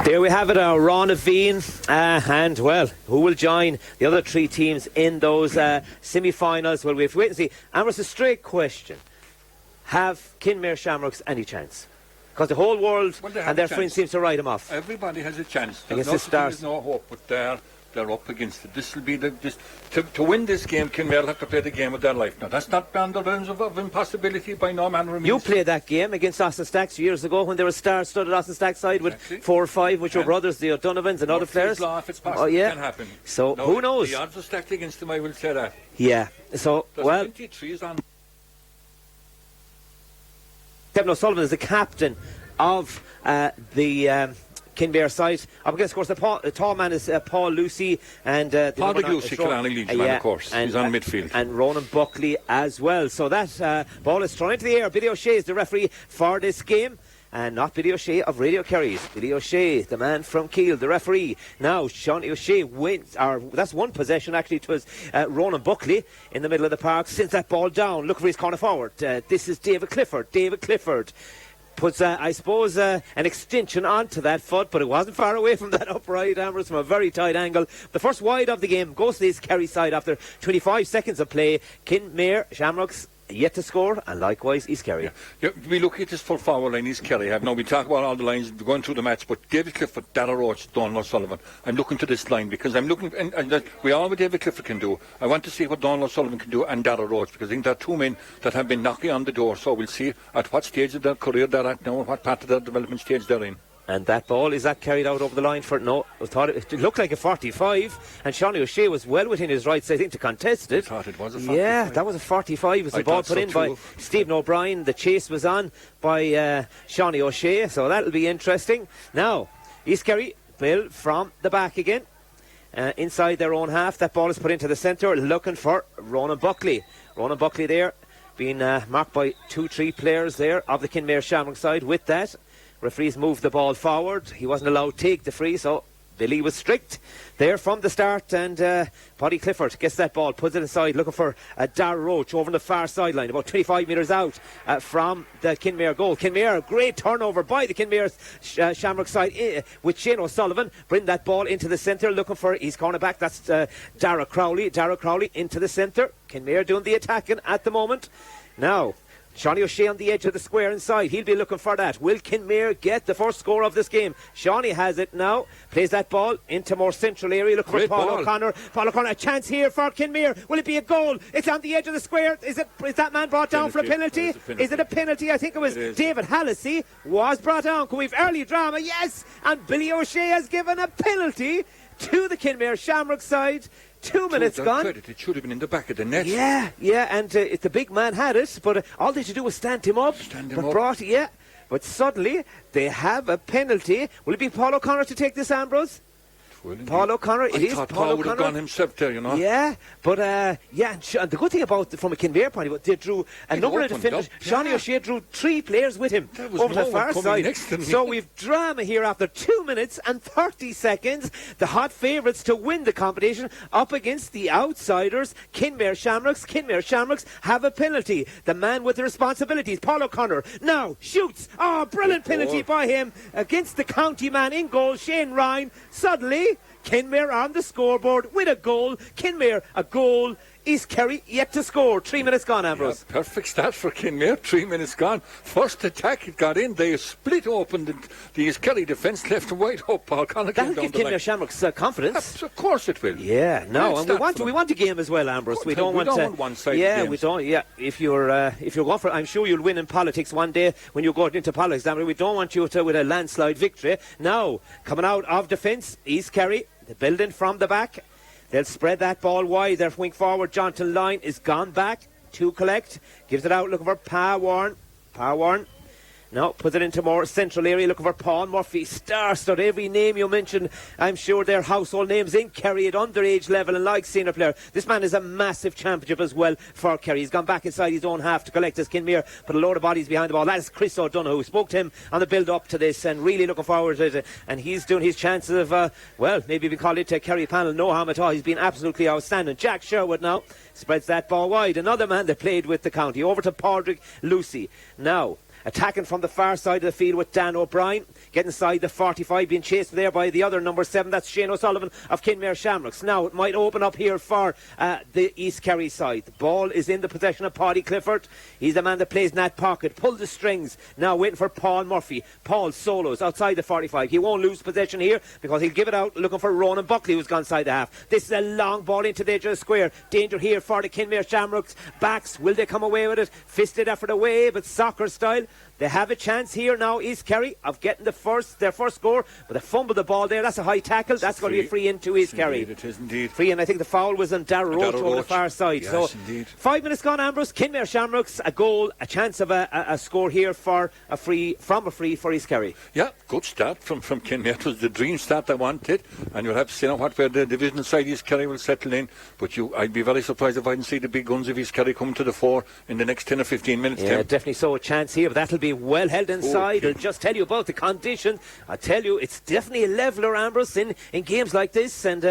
There we have it, our Ron of Veen, and well, who will join the other three teams in those semi-finals? Well, we have to wait and see. And it's a straight question: have Kenmare Shamrocks any chance? Because the whole world and their friends seems to write them off. Everybody has a chance. There's no hope, but they're up against it. This will be to win this game. Kenmare have to play the game of their life. Now that's not beyond the realms of impossibility by no manner of means. You played that game against Austin Stacks years ago when they were star-studded Austin Stacks side with 4 or 5 with your brothers, the O'Donovans and other players. If it's possible, it can happen. So who knows? The odds are stacked against them. I will say that. Yeah. So there's well, 23 on. Kevin O'Sullivan is the captain of the Kenmare side. Up against, of course, the tall man is Paul Lucy and Paul Lucy, Killarney Legion man, of course. He's on midfield. And Ronan Buckley as well. So that ball is thrown into the air. Billy O'Shea is the referee for this game. And not Billy O'Shea of Radio Kerry's. Billy O'Shea, the man from Keele, the referee. Now, Shawnee O'Shea wins, that's one possession actually. It was Ronan Buckley in the middle of the park. Sends that ball down, looking for his corner forward. This is David Clifford. David Clifford puts, I suppose, an extension onto that foot, but it wasn't far away from that upright, Ambrose, from a very tight angle. The first wide of the game goes to this Kerry side after 25 seconds of play. Kenmare Shamrocks yet to score, and likewise East Kerry. Yeah, we look at this full forward line, East Kerry. Now we talk about all the lines going through the match, but David Clifford, Dara Roche, Donald O'Sullivan. I'm looking to this line because I'm looking, and we all what David Clifford can do. I want to see what Donald O'Sullivan can do and Dara Roche, because I think there are two men that have been knocking on the door. So we'll see at what stage of their career they're at now, what part of their development stage they're in. And that ball, is that carried out over the line for, no, I thought it looked like a 45, and Shawnee O'Shea was well within his rights, I think, to contest it. I thought it was a 45. Yeah, that was a 45. It was the ball put in by Stephen O'Brien. The chase was on by Shawnee O'Shea, so that'll be interesting. Now, East Kerry, Bill from the back again. Inside their own half, that ball is put into the centre, looking for Ronan Buckley. Ronan Buckley there, being marked by 2-3 players there of the Kenmare Shamrock side. With that, referees moved the ball forward. He wasn't allowed to take the free, so Billy was strict there from the start. And Paddy Clifford gets that ball, puts it inside, looking for Dara Roche over on the far sideline, about 25 metres out from the Kenmare goal. Kenmare, great turnover by the Kenmare Shamrock side with Shane O'Sullivan. Bring that ball into the centre, looking for his cornerback. That's Dara Crowley. Dara Crowley into the centre. Kenmare doing the attacking at the moment. Now, Shawnee O'Shea on the edge of the square inside. He'll be looking for that. Will Kenmare get the first score of this game? Shawnee has it now. Plays that ball into more central area. Looking for Paul O'Connor. Paul O'Connor, a chance here for Kenmare. Will it be a goal? It's on the edge of the square. Is that man brought down for a penalty? Is it a penalty? I think it was David Hallissey was brought down. Can we have early drama? Yes! And Billy O'Shea has given a penalty to the Kenmare Shamrock side. 2 minutes gone. It should have been in the back of the net. Yeah, and the big man had it, but all they had to do was stand him up. But suddenly they have a penalty. Will it be Paul O'Connor to take this, Ambrose? Paul O'Connor, it is Paul O'Connor. Would have gone himself there, you know. Yeah, but and the good thing about from a Kenmare point of view, they drew a number of defenders. Shawnee O'Shea drew 3 players with him over the far side. So we've drama here after 2 minutes and 30 seconds. The hot favourites to win the competition up against the outsiders, Kenmare Shamrocks. Kenmare Shamrocks have a penalty. The man with the responsibilities, Paul O'Connor, now shoots. Oh, brilliant penalty by him against the county man in goal, Shane Ryan. Suddenly, Kenmare on the scoreboard with a goal. Kenmare a goal. East Kerry yet to score. 3 minutes gone, Ambrose. Yeah, perfect start for Kenmare. 3 minutes gone. First attack, it got in. They split open the East Kerry defence left and right. Oh, Paul Connor came down the line. That'll give Kenmare Shamrocks confidence. Of course it will. Yeah, no, and we want a game as well, Ambrose. We don't want one side. Yeah, we don't. Yeah, if you're going for, I'm sure you'll win in politics one day when you go into politics. Ambrose, we don't want you to with a landslide victory. Now, coming out of defence, East Kerry, the building from the back. They'll spread that ball wide. Their wing forward, Jonathan Lyne, is gone back to collect. Gives it out, looking for Pa Warren. Now, puts it into more central area, looking for Paul Murphy. Star-stud, every name you mentioned, I'm sure they're household names in Kerry at underage level and like senior player. This man is a massive championship as well for Kerry. He's gone back inside his own half to collect his Kenmare, put a load of bodies behind the ball. That is Chris O'Donoghue, who spoke to him on the build-up to this and really looking forward to it. And he's doing his chances of, maybe we call it a Kerry panel, no harm at all. He's been absolutely outstanding. Jack Sherwood now spreads that ball wide. Another man that played with the county. Over to Padraig Lucy. Now, attacking from the far side of the field with Dan O'Brien, getting inside the 45, being chased there by the other number 7, that's Shane O'Sullivan of Kenmare Shamrocks. Now it might open up here for the East Kerry side. The ball is in the possession of Paddy Clifford. He's the man that plays in that pocket, pull the strings, now waiting for Paul Murphy. Paul solos outside the 45. He won't lose possession here because he'll give it out looking for Ronan Buckley, who's gone side the half. This is a long ball into the edge of the square. Danger here for the Kenmare Shamrocks backs. Will they come away with it? Fisted effort away, but soccer style. They have a chance here now, East Kerry, of getting their first score, but they fumbled the ball there. That's a high tackle. That's going to be a free into East Kerry. It is indeed. Free, and I think the foul was on Dara Roche over the far side. Yes, so indeed. 5 minutes gone, Ambrose. Kenmare Shamrocks, a goal, a chance of a score here for a free for East Kerry. Yeah, good start from Kenmare. It was the dream start I wanted, and you'll have to see now where the divisional side East Kerry will settle in. But I'd be very surprised if I didn't see the big guns of East Kerry come to the fore in the next 10 or 15 minutes. Yeah, definitely so. A chance here, but that'll be well held inside. I'll just tell you about the condition. I tell you, it's definitely a leveler, Ambrose, in games like this. And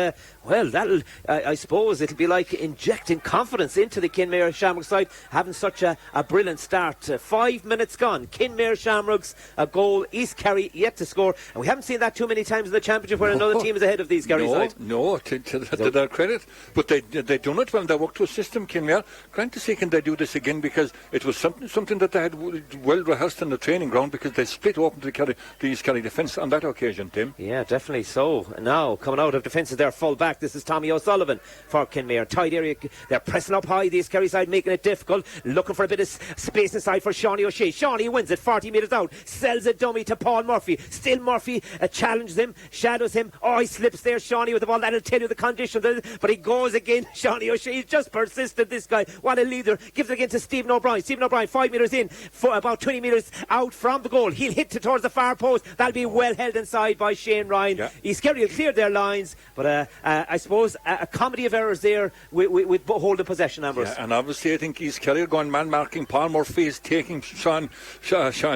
well, that'll I suppose it'll be like injecting confidence into the Kenmare Shamrocks side, having such a brilliant start. 5 minutes gone. Kenmare Shamrocks, a goal. East Kerry yet to score, and we haven't seen that too many times in the championship where another team is ahead of these Kerry side. No, to their credit, but they done it well. They worked to a system, Kenmare. Grant to see, can they do this again, because it was something that they had well rehearsed in the training ground, because they split open the East Kerry defence on that occasion, Tim. Yeah, definitely so. Now coming out of defence is their full back. This is Tommy O'Sullivan for Kenmare. Tight area, they're pressing up high, the East Kerry side, making it difficult, looking for a bit of space inside for Shawnee O'Shea. Shawnee wins it 40 metres out, sells a dummy to Paul Murphy. Still Murphy challenges him, shadows him. Oh, he slips there, Shawnee with the ball. That'll tell you the condition, but he goes again. Shawnee O'Shea, he's just persistent, this guy. What a leader. Gives it again to Stephen O'Brien. Stephen O'Brien 5 metres in, for about 20 metres out from the goal. He'll hit towards the far post. That'll be well held inside by Shane Ryan. Yeah. East Kerry will clear their lines, but I suppose a comedy of errors there with holding possession, Ambrose. Yeah, and obviously I think East Kerry are going man marking. Paul Murphy is taking Shawnee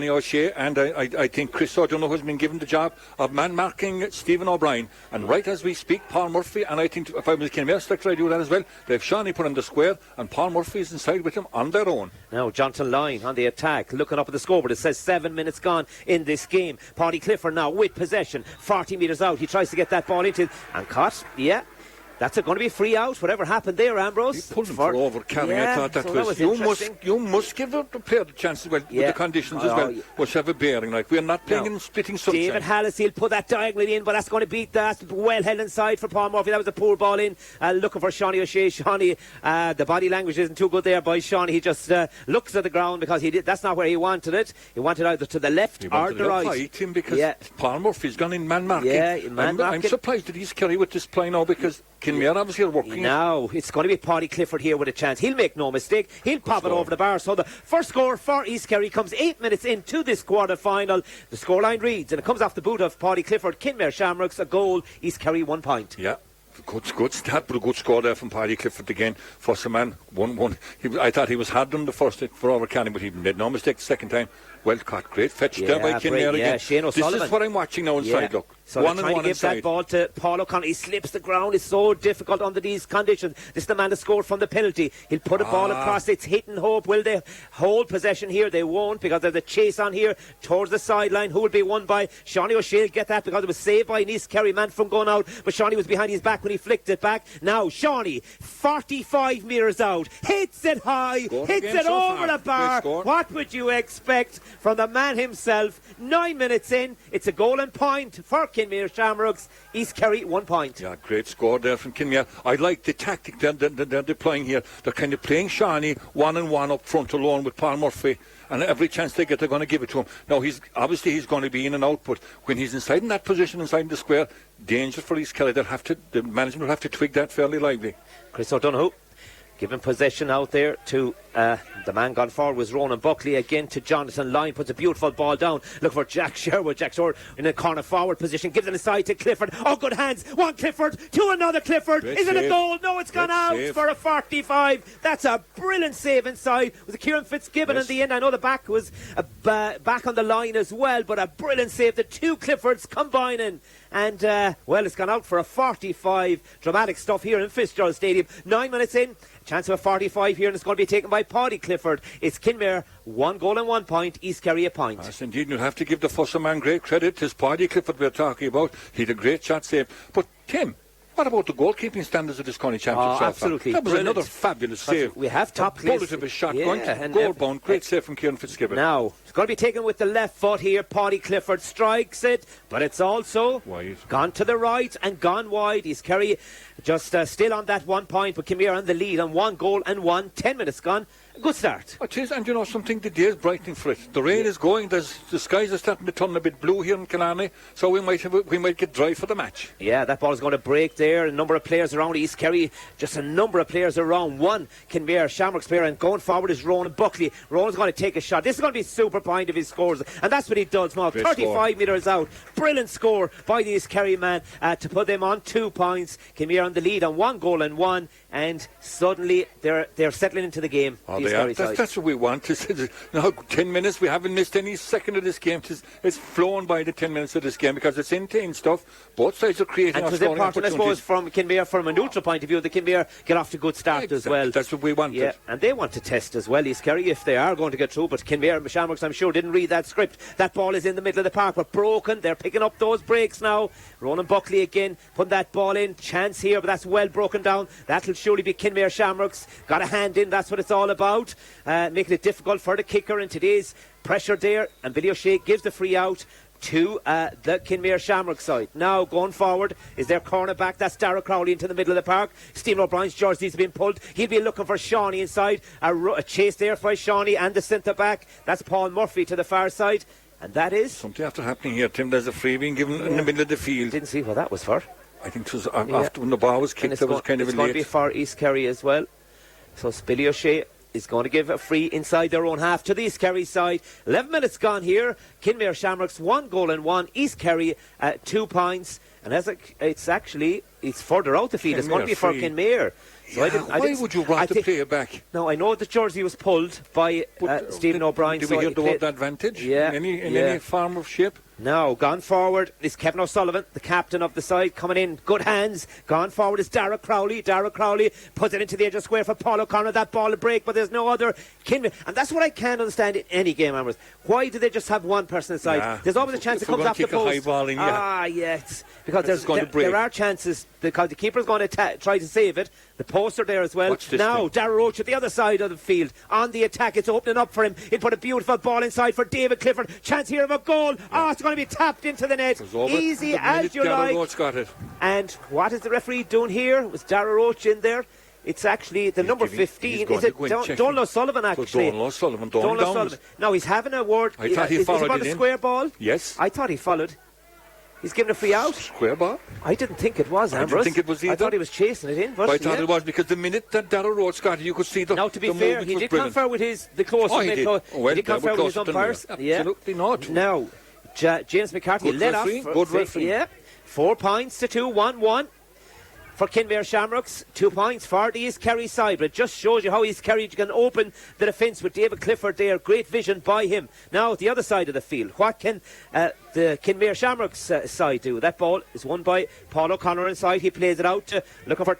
O'Shea, and I think Chris O'Donoghue has been given the job of man marking Stephen O'Brien. And right as we speak, Paul Murphy, and I think if I was Kenmare selector, I'd do that as well. They have Shawnee put in the square, and Paul Murphy is inside with him on their own. Now Jonathan Lyne on the attack, looking up at the scoreboard. It says 7 minutes gone in this game. Paddy Clifford now with possession, 40 metres out. He tries to get that ball into and caught. Yeah. That's going to be a free out. Whatever happened there, Ambrose. He pulled him for over carrying. I thought that was you must give the player the chance as well, with the conditions as well, which have a bearing. Like, we're not playing in splitting sunshine. David Hallissey will put that diagonally in, but that's going to beat that. Well held inside for Paul Murphy. That was a poor ball in. Looking for Shawnee O'Shea. Shawnee, the body language isn't too good there by Shawnee. He just looks at the ground because that's not where he wanted it. He wanted either to the left or the right. Him because Paul Murphy's gone in man marking. Yeah, I'm surprised that he's Kerry with this play now, because Kenmare obviously are working. Now it's going to be Paddy Clifford here with a chance. He'll make no mistake. He'll pop it over the bar. So the first score for East Kerry comes 8 minutes into this quarter final. The scoreline reads, and it comes off the boot of Paddy Clifford. Kenmare Shamrocks, a goal. East Kerry 1 point. Yeah. Good start, but a good score there from Paddy Clifford again. First man, 1-1. I thought he was hard on the first for overcanning, but he made no mistake the second time. Well caught, great fetch there by Kenmare again. Shane O'Sullivan. This is what I'm watching now inside, look. So they're trying to give that ball to Paul O'Connor. He slips the ground. It's so difficult under these conditions. This is the man that scored from the penalty. He'll put a ball across. It's hit and hope. Will they hold possession here? They won't, because there's a chase on here towards the sideline. Who will be won by? Shawnee O'Shea. Get that because it was saved by an East Kerry man from going out, but Shawnee was behind his back when he flicked it back. Now Shawnee, 45 metres out, hits it high, hits it over the bar. What would you expect from the man himself? 9 minutes in, it's a goal and point for Kenmare Shamrocks. East Kerry 1 point. Yeah, great score there from Kenmare. I like the tactic they're deploying here. They're kind of playing Shawnee 1-on-1 up front alone with Paul Murphy, and every chance they get, they're going to give it to him. Now, he's going to be in and out, but when he's inside in that position, inside the square, danger for East Kerry. The management will have to twig that fairly lively. Chris O'Donoghue giving possession out there to the man gone forward was Ronan Buckley. Again to Jonathan Lyne, puts a beautiful ball down. Look for Jack Sherwood. Jack Sherwood in a corner forward position, gives it aside to Clifford. Oh, good hands. One Clifford to another Clifford. Is it a goal? No, it's gone out for a 45. That's a brilliant save inside. It was a Kieran Fitzgibbon in the end. I know the back was back on the line as well, but a brilliant save. The two Cliffords combining. And, well, it's gone out for a 45. Dramatic stuff here in Fitzgerald Stadium. 9 minutes in. Chance of a 45 here, and it's going to be taken by by Paddy Clifford. It's Kenmare 1 goal and 1 point, East Kerry a point. Yes, indeed. You'll have to give the Fussell man great credit. It's Paddy Clifford we're talking about. He had a great shot save. But Tim, what about the goalkeeping standards of this county championship so far? Absolutely. That was brilliant. Another fabulous save. We have top a bullet of a shot, going goal bound. Great save from Kieran Fitzgibbon. Now, it's going to be taken with the left foot here. Paddy Clifford strikes it, but it's also wide. Gone to the right and gone wide. East Kerry just still on that 1 point, but Kenmare on the lead on 1 goal and 1. 10 minutes gone. Good start. It is, and you know something, the day is brightening for it. The rain is going, the skies are starting to turn a bit blue here in Killarney, so we might get dry for the match. Yeah, that ball is going to break there. A number of players around East Kerry, just a number of players around. One Kenmare Shamrocks player, and going forward is Ronan Buckley. Ronan's going to take a shot. This is going to be a super point if he scores, and that's what he does now. 35 metres out. Brilliant score by the East Kerry man to put them on 2 points. Kenmare on the lead on 1 goal and 1, and suddenly they're settling into the game. That's what we want. Now 10 minutes. We haven't missed any second of this game. It's flown by the 10 minutes of this game because it's intense stuff. Both sides are creating. And it was important, I suppose, from Kenmare, from a neutral point of view, the Kenmare get off to a good start as well. That's what we wanted. Yeah, and they want to test as well, East Kerry, if they are going to get through. But Kenmare Shamrocks, I'm sure, didn't read that script. That ball is in the middle of the park, but broken. They're picking up those breaks now. Ronan Buckley again, putting that ball in. Chance here, but that's well broken down. That'll surely be Kenmare Shamrocks. Got a hand in, that's what it's all about. Making it difficult for the kicker in today's pressure there. And Billy O'Shea gives the free out to the Kenmare Shamrock side. Now going forward is their cornerback. That's Dara Crowley into the middle of the park. Stephen O'Brien's jersey's been pulled. He'll be looking for Shawnee inside. A chase there by Shawnee and the centre back. That's Paul Murphy to the far side. And that is something after happening here, Tim. There's a free being given in the middle of the field. Didn't see what that was for. I think it was after when the ball was kicked. There was kind of a late. It's going to be for East Kerry as well. So Billy O'Shea is going to give a free inside their own half to the East Kerry side. 11 minutes gone here. Kenmare Shamrocks 1 goal and 1. East Kerry 2 points. And it's further out the field. It's going to be for Kenmare. So why would you want to play it back? No, I know the jersey was pulled by Stephen O'Brien. Did we hear the word advantage? Yeah. In any form of shape? Now, gone forward is Kevin O'Sullivan, the captain of the side, coming in. Good hands. Gone forward is Dara Crowley. Dara Crowley puts it into the edge of square for Paul O'Connor. That ball a break, but there's no other. And that's what I can't understand in any game, Amherst. Why do they just have one person inside? Yeah. There's always a chance it comes off the post. Yes. Because there are chances, because the keeper's going to try to save it. The posts are there as well. Now, Dara Roche at the other side of the field. On the attack, it's opening up for him. He'll put a beautiful ball inside for David Clifford. Chance here of a goal. Yeah. It's going to be tapped into the net. Easy as you like. Roche got it. And what is the referee doing here? Was Dara Roche in there? It's actually the number 15. Is it Donald Sullivan, actually? Donald Sullivan. Now, he's having a word. I thought he followed it in. Is it about a square ball? Yes. I thought he followed. He's given a free out. Square ball? I didn't think it was, Ambrose. I didn't think it was either. I thought he was chasing it in. I thought it was, because the minute that Dara Roche got it, you could see the. Now, to be fair, he did confer with the close. He did confer with his umpires. Absolutely not. Now, James McCarthy led off. Good referee. Yeah. 4 points to 2, 1-1. For Kenmare Shamrocks, 2 points for the East Kerry side. But it just shows you how East Kerry can open the defence with David Clifford there. Great vision by him. Now, at the other side of the field, what can the Kenmare Shamrocks side do? That ball is won by Paul O'Connor inside. He plays it out, looking for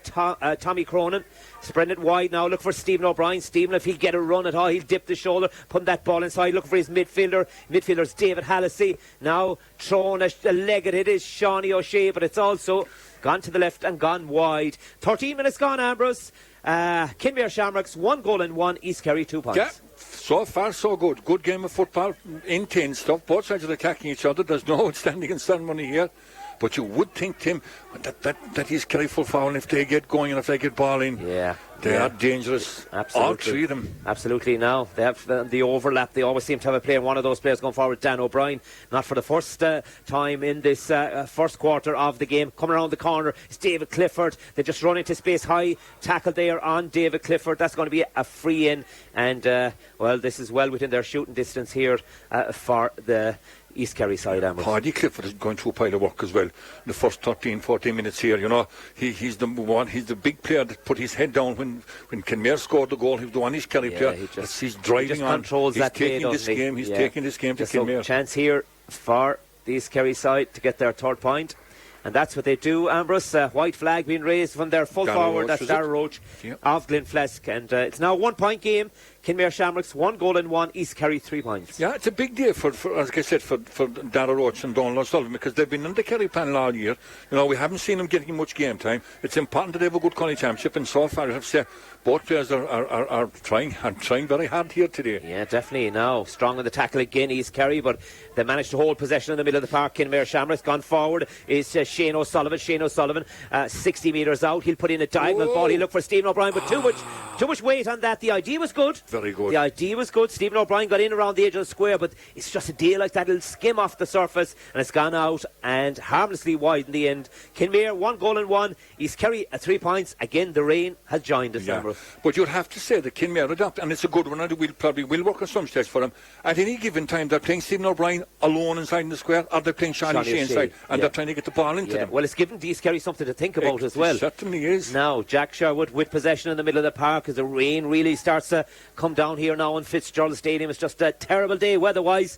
Tommy Cronin. Spreading it wide now, look for Stephen O'Brien. Stephen, if he'll get a run at all, he'll dip the shoulder, putting that ball inside, looking for his midfielder. Midfielder's David Hallissey. Now, throwing a leg at it is Shawnee O'Shea, but it's also gone to the left and gone wide. 13 minutes gone, Ambrose. Kenmare Shamrocks 1 goal and 1. East Kerry 2 points. Yeah, so far so good. Good game of football. Intense stuff. Both sides are attacking each other. There's no outstanding in ceremony here. But you would think, Tim, that East Kerry full foul, if they get going and if they get ball in, they are dangerous. Absolutely. All three of them. Absolutely. Now, they have the overlap. They always seem to have a player. One of those players going forward, Dan O'Brien. Not for the first time in this first quarter of the game. Coming around the corner is David Clifford. They just run into space. High tackle there on David Clifford. That's going to be a free in. And, this is well within their shooting distance here for the East Kerry side, Amherst. Paddy Clifford is going through a pile of work as well. The first 13-14 minutes here, you know, he's the one. He's the big player that put his head down when Kenmare scored the goal. He was the one East Kerry player. He's driving on. Controls he's that taking this game. He's taking this game to Kenmare. Chance here for the East Kerry side to get their third point. And that's what they do, Ambrose. White flag being raised from their full forward. That's Dara Roche of Glenflesk. And it's now a 1 point game. Kenmare Shamrocks 1 goal and 1. East Kerry 3 points. Yeah, it's a big day for as I said, for Dara Roche and Donald O'Sullivan, because they've been on the Kerry panel all year. You know, we haven't seen them getting much game time. It's important that they have a good Connie Championship, and so far I have to say both players are trying very hard here today. Yeah, definitely. Now strong on the tackle again, East Kerry, but they managed to hold possession in the middle of the park. Kenmare Shamrocks gone forward is Shane O'Sullivan. 60 metres out. He'll put in a diagonal ball. He'll look for Stephen O'Brien, but too much weight on that. The idea was good. Very good. The idea was good. Stephen O'Brien got in around the edge of the square, but it's just a deal like that. It'll skim off the surface, and it's gone out and harmlessly wide in the end. Kenmare 1 goal and 1. East Kerry at 3 points. Again, the rain has joined us. Yeah. But you'd have to say that Kenmare adapt, and it's a good one, and we'll work on some stage for them. At any given time, they're playing Stephen O'Brien alone inside in the square, or they're playing Shawnee Shea inside, and they're trying to get the ball into them. Well, it's given East Kerry something to think about as well. It certainly is. Now, Jack Sherwood with possession in the middle of the park as the rain really starts to come down here now in Fitzgerald Stadium. It's just a terrible day weather-wise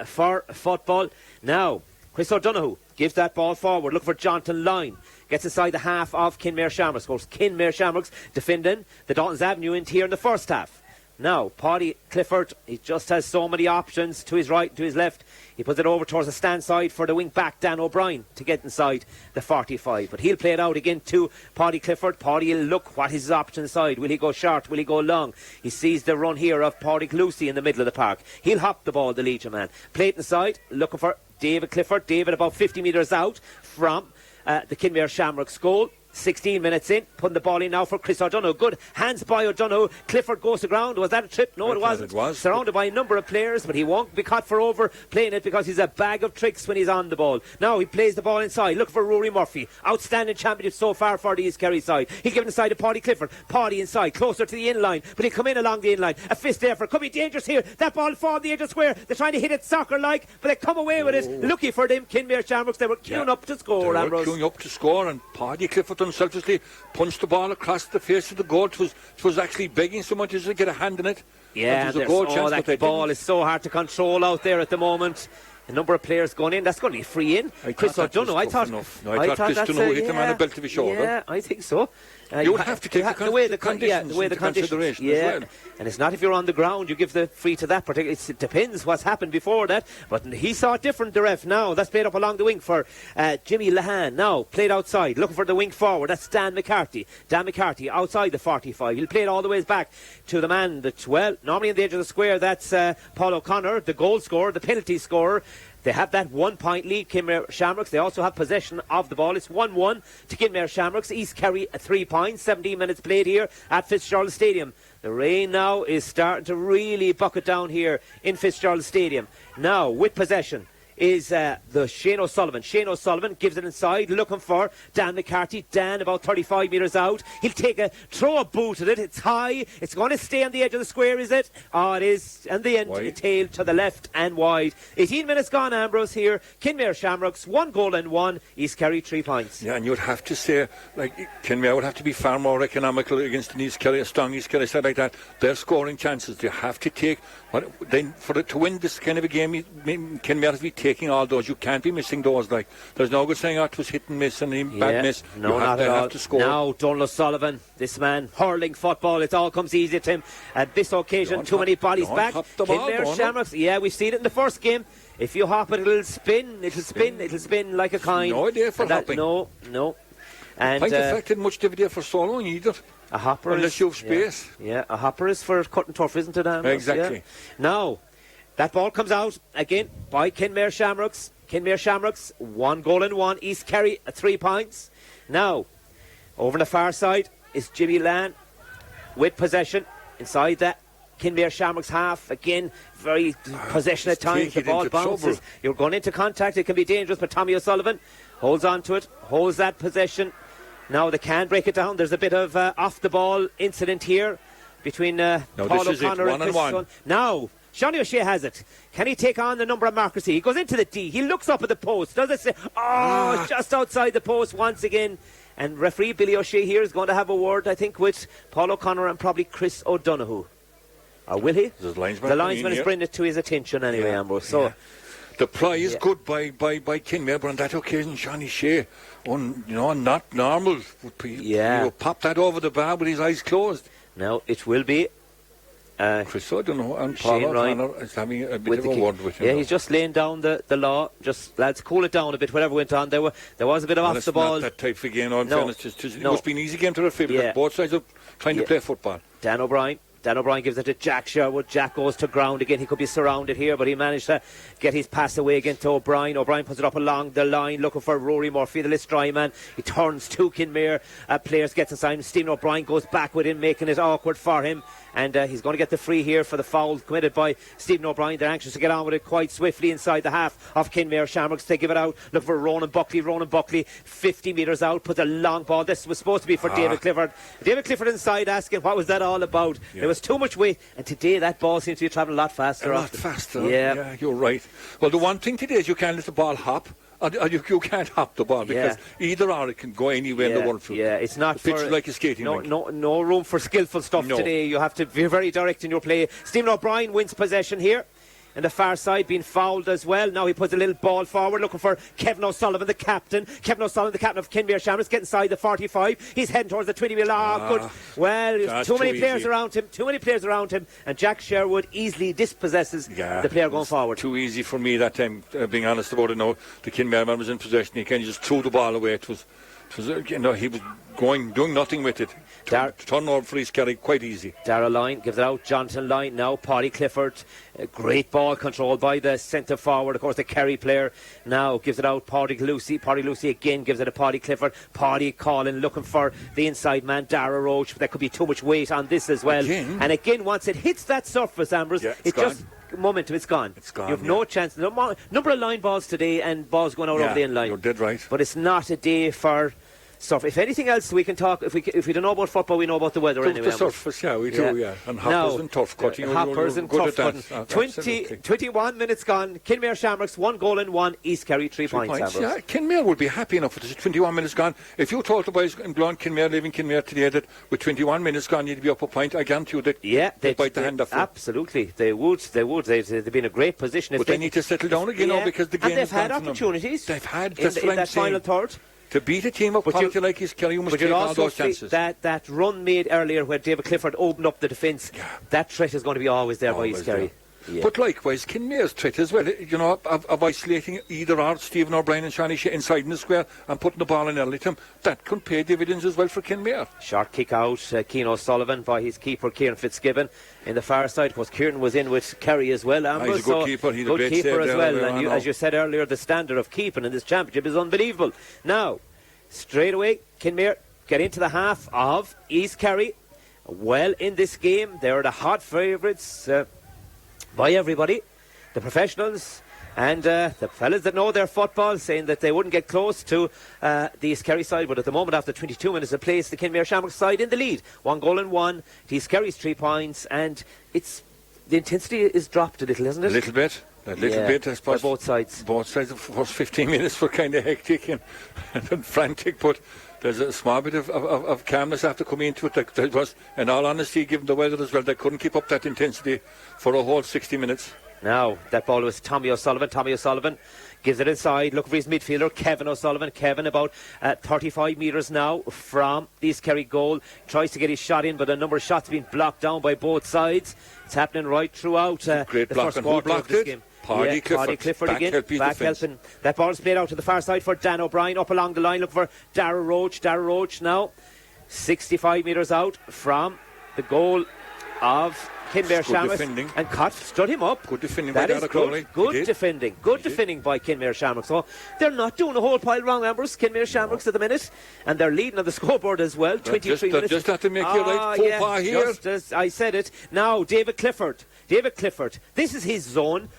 for football. Now, Chris O'Donoghue gives that ball forward. Look for Jonathan Lyne. Gets inside the half of Kenmare Shamrocks. Of course, Kenmare Shamrocks defending the Dalton's Avenue end here in the first half. Now, Paddy Clifford, he just has so many options to his right, to his left. He puts it over towards the stand side for the wing back, Dan O'Brien, to get inside the 45. But he'll play it out again to Paddy Clifford. Paddy will look what is his option side. Will he go short? Will he go long? He sees the run here of Paddy Lucy in the middle of the park. He'll hop the ball, the Legion man. Play it inside, looking for David Clifford. David about 50 metres out from the Kenmare Shamrocks goal. 16 minutes in, putting the ball in now for Chris O'Donoghue. Good hands by O'Donoghue. Clifford goes to ground. Was that a trip? No, it wasn't. It was. Surrounded by a number of players, but he won't be caught for overplaying it because he's a bag of tricks when he's on the ball. Now he plays the ball inside. Look for Rory Murphy. Outstanding championship so far for the East Kerry side. He'll give it inside to Paddy Clifford. Paddy inside, closer to the in-line, but he'll come in along the in-line. A fist effort. Could be dangerous here. That ball fall on the edge of the square. They're trying to hit it soccer-like, but they come away with it. Lucky for them, Kenmare Shamrocks. They were queuing up to score, They were queuing up to score, and Paddy Clifford unselfishly punched the ball across the face of the goal. It was actually begging someone to get a hand in it. Yeah, and a goal chance, that ball is so hard to control out there at the moment. A number of players going in. That's going to be a free in. Chris O'Donoghue, I thought Chris O'Donoghue hit him on the belt of his shoulder. Yeah, I think so. You would have to take the way the conditions into consideration as well. And it's not if you're on the ground you give the free to that particular. It depends what's happened before that. But he saw it different, the ref. Now that's played up along the wing for Jimmy Lehane. Now played outside, looking for the wing forward. That's Dan McCarthy. Dan McCarthy outside the 45. He'll play it all the way back to the man that, well, normally in the edge of the square. That's Paul O'Connor, the goal scorer, the penalty scorer. They have that 1 point lead, Kenmare Shamrocks. They also have possession of the ball. It's 1-1 to Kenmare Shamrocks. East Kerry at 3 points. 17 minutes played here at Fitzgerald Stadium. The rain now is starting to really bucket down here in Fitzgerald Stadium. Now, with possession is the Shane O'Sullivan. Shane O'Sullivan gives it inside, looking for Dan McCarthy. Dan about 35 metres out. He'll throw a boot at it. It's high. It's going to stay on the edge of the square, is it? Oh, it is. And the end, a tail to the left and wide. 18 minutes gone, Ambrose, here. Kenmare Shamrocks, 1 goal and 1. East Kerry, 3 points. Yeah, and you'd have to say, like, Kenmare would have to be far more economical against an East Kerry, a strong East Kerry side like that. Their scoring chances, they have to take. To win this kind of a game, Kenmare has to be taking all those. You can't be missing those. Like, there's no good saying, it was hit and miss and bad miss. No, not at all. Have to score. Now, Donald O'Sullivan, this man, hurling football. It all comes easy to him. At this occasion, too many bodies back. Kenmare Shamrocks. Yeah, we've seen it in the first game. If you hop it, it'll spin. It'll spin like a coin. No idea for hopping. No. And I think affected much DVD for so long either. A hopper unless you have space. Yeah, a hopper is for cutting turf, isn't it, Anne? Exactly. Yeah. Now, that ball comes out again by Kenmare Shamrocks. Kenmare Shamrocks, 1 goal and 1. East Kerry at 3 points. Now, over on the far side is Jimmy Lehane with possession inside that Kenmare Shamrocks half. Again, very possession at times. The ball bounces. You're going into contact. It can be dangerous, but Tommy O'Sullivan holds on to it, holds that possession. Now they can break it down. There's a bit of off-the-ball incident here between Paul O'Connor and Chris O'Sullivan. Now, Shawnee O'Shea has it. Can he take on the number of markers here? He goes into the D. He looks up at the post. Does it say, just outside the post once again. And referee Billy O'Shea here is going to have a word, I think, with Paul O'Connor and probably Chris O'Donoghue. Or will he? The linesman is bringing it to his attention anyway, Ambrose. So, the play is good by Kenmare, but on that occasion, Shawnee Shea, not normal. He would pop that over the bar with his eyes closed. Now it will be Chris, I don't know, and Shane Paul Ryan O'Connor is having a bit of a word with him. Yeah, now. he's just laying down the law. Just, lads, cool it down a bit, whatever went on. There was a bit of Well, off the ball. Not that type of game, in fairness. It No. must be an easy game to referee because both sides are trying to play football. Dan O'Brien gives it to Jack Sherwood. Jack goes to ground again. He could be surrounded here, but he managed to get his pass away again to O'Brien. O'Brien puts it up along the line, looking for Rory Murphy, the Listry man. He turns to Kenmare. Players gets inside him. Stephen O'Brien goes back with him, making it awkward for him. And he's going to get the free here for the foul committed by Stephen O'Brien. They're anxious to get on with it quite swiftly inside the half of Kenmare Shamrocks. They give it out. Look for Ronan Buckley. 50 metres out. Puts a long ball. This was supposed to be for David Clifford. David Clifford inside asking what was that all about. There was too much weight. And today that ball seems to be travelling a lot faster. Yeah, you're right. Well, the one thing today is you can't let the ball hop. You can't hop the ball because either or it can go anywhere in the world. Yeah, it's not the pitch is like a skating rink. No room for skillful stuff today. You have to be very direct in your play. Stephen O'Brien wins possession here. And the far side being fouled as well. Now he puts a little ball forward looking for Kevin O'Sullivan, the captain. Kevin O'Sullivan, the captain of Kenmare Shamrocks, getting inside the 45. He's heading towards the 20 metre. Good. Well, there's too many players around him. And Jack Sherwood easily dispossesses the player going forward. Too easy for me that time, being honest about it now. The Kenmare man was in possession. He kind of just threw the ball away. It was he was doing nothing with it. Turn over for his Kerry, quite easy. Dara Line gives it out. Jonathan Line now. Paddy Clifford. Great ball control by the centre forward. Of course, the Kerry player now gives it out. Paddy Lucy. Paddy Lucy again gives it to Paddy Clifford. Paddy calling, looking for the inside man, Dara Roche. But there could be too much weight on this as well. And again, once it hits that surface, Ambrose, it just momentum, it's gone. You have no chance. Number of line balls today and balls going out over the end line. You're dead right. But it's not a day for surf. If anything else, we can talk. If we don't know about football, we know about the weather anyway. The surface, we do, and hoppers and turf cutting. Hoppers and turf cutting. 21 minutes gone. Kenmare Shamrocks 1 goal and 1. East Kerry 3 points. Yeah, Kenmare would be happy enough with 21 minutes gone. If you told the boys in Glen Kenmare, leaving Kenmare today, that with 21 minutes gone you'd be up a point, I guarantee you that they'd bite the hand off. Absolutely, they would. They'd be in a great position. But they need to settle down again because the game and they've had opportunities. They've had in that final third. To beat a team up quality like his Kerry, you must take all those chances. That run made earlier where David Clifford opened up the defence, that threat is going to be always there by East Kerry. But likewise, Kenmare's threat as well, of isolating either or Stephen O'Brien and Shani Shea inside in the square and putting the ball in early to him, that could pay dividends as well for Kenmare. Short kick out, Keane O'Sullivan by his keeper, Kieran Fitzgibbon. In the far side, of course, Kieran was in with Kerry as well. He's a good keeper. He's good a keeper as well. And as you said earlier, the standard of keeping in this championship is unbelievable. Now, straight away, Kenmare get into the half of East Kerry. Well, in this game, they're the hot favourites by everybody, the professionals and the fellas that know their football, saying that they wouldn't get close to the East Kerry side. But at the moment, after 22 minutes of play, it's the Kenmare Shamrocks side in the lead. 1 goal and 1. East Kerry's 3 points, and the intensity is dropped a little, isn't it? A little bit, I suppose. By both sides. Both sides. The first 15 minutes were kind of hectic and frantic, but there's a small bit of calmness after coming into it. There was, in all honesty, given the weather as well, they couldn't keep up that intensity for a whole 60 minutes. Now, that ball was Tommy O'Sullivan. Tommy O'Sullivan gives it inside, looking for his midfielder, Kevin O'Sullivan. Kevin about 35 metres now from the East Kerry goal. Tries to get his shot in, but a number of shots being blocked down by both sides. It's happening right throughout the first quarter of this game. Paddy Clifford again, back helping. That ball is played out to the far side for Dan O'Brien, up along the line, looking for Dara Roche. Dara Roche now 65 metres out from the goal of Kenmare Shamrocks, and cut, stood him up. Good defending by Dara Crowley. Good defending by Kenmare Shamrocks. So they're not doing a whole pile wrong, Ambrose. Kenmare Shamrocks at the minute, and they're leading on the scoreboard as well. 23 minutes. Just have to make you right faux pas here. Just as I said it. Now David Clifford. This is his zone.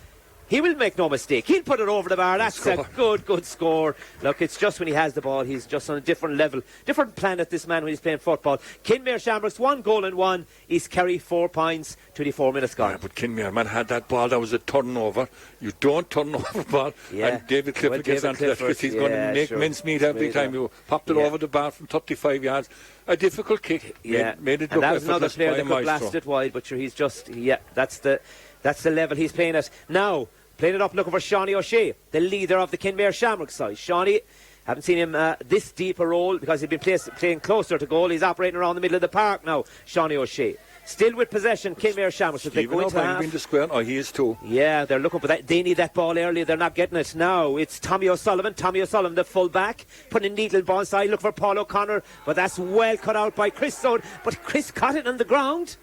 He will make no mistake. He'll put it over the bar. That's a good score. Look, it's just when he has the ball, he's just on a different level, different planet, this man, when he's playing football. Kenmare Shamrocks 1 goal and 1. East Kerry 4 points. 24 minutes gone. Yeah, but Kenmare man had that ball. That was a turnover. You don't turn over the ball. Yeah. And David Clifford gets onto that because he's going to make mincemeat every time. You popped it over the bar from 35 yards. A difficult kick. Made it look. And that was another player that could blast it wide, but sure, he's just that's the level he's playing at now. Playing it up, looking for Shawnee O'Shea, the leader of the Kenmare Shamrocks side. Shawnee, haven't seen him this deep a role because he'd been playing closer to goal. He's operating around the middle of the park now, Shawnee O'Shea. Still with possession, Kenmare Shamrocks. As they go into half. In the square. Oh, he is too. Yeah, they're looking for that. They need that ball early. They're not getting it now. It's Tommy O'Sullivan. Tommy O'Sullivan, the full back, putting a needle ball inside. Look for Paul O'Connor, but that's well cut out by Chris. But Chris caught it on the ground.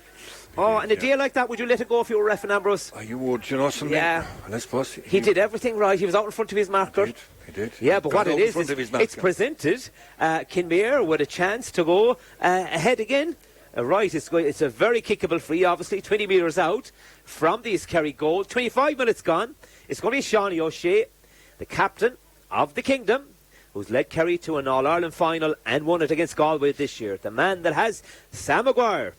Oh, and a deal like that, would you let it go if you were ref, Ambrose? Oh, you would, you know something? Yeah. I suppose he did everything right. He was out in front of his marker. He did. Yeah, but what it is it's presented Kenmare with a chance to go ahead again. Right, it's a very kickable free, obviously, 20 metres out from the East Kerry goal. 25 minutes gone. It's going to be Shawnee O'Shea, the captain of the Kingdom, who's led Kerry to an All-Ireland final and won it against Galway this year. The man that has Sam Maguire,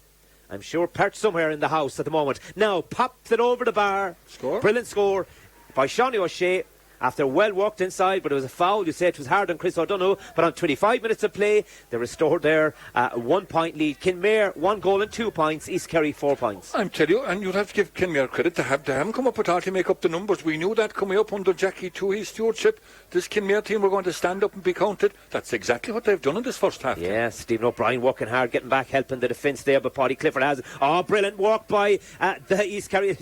I'm sure, perched somewhere in the house at the moment. Now, pops it over the bar. Score. Brilliant score by Shawnee O'Shea. After well walked inside, but it was a foul. You say it was hard on Chris O'Donoghue, but on 25 minutes of play, they restored their 1 point lead. Kenmare 1 goal and 2 points. East Kerry 4 points. I'm telling you, and you'd have to give Kenmare credit to have them come up with all to make up the numbers. We knew that coming up under Jackie Toohey's stewardship. This Kenmare team were going to stand up and be counted. That's exactly what they've done in this first half. Yeah, Stephen O'Brien working hard, getting back, helping the defence there, but Paddy Clifford has it. Oh, brilliant work by the East Kerry.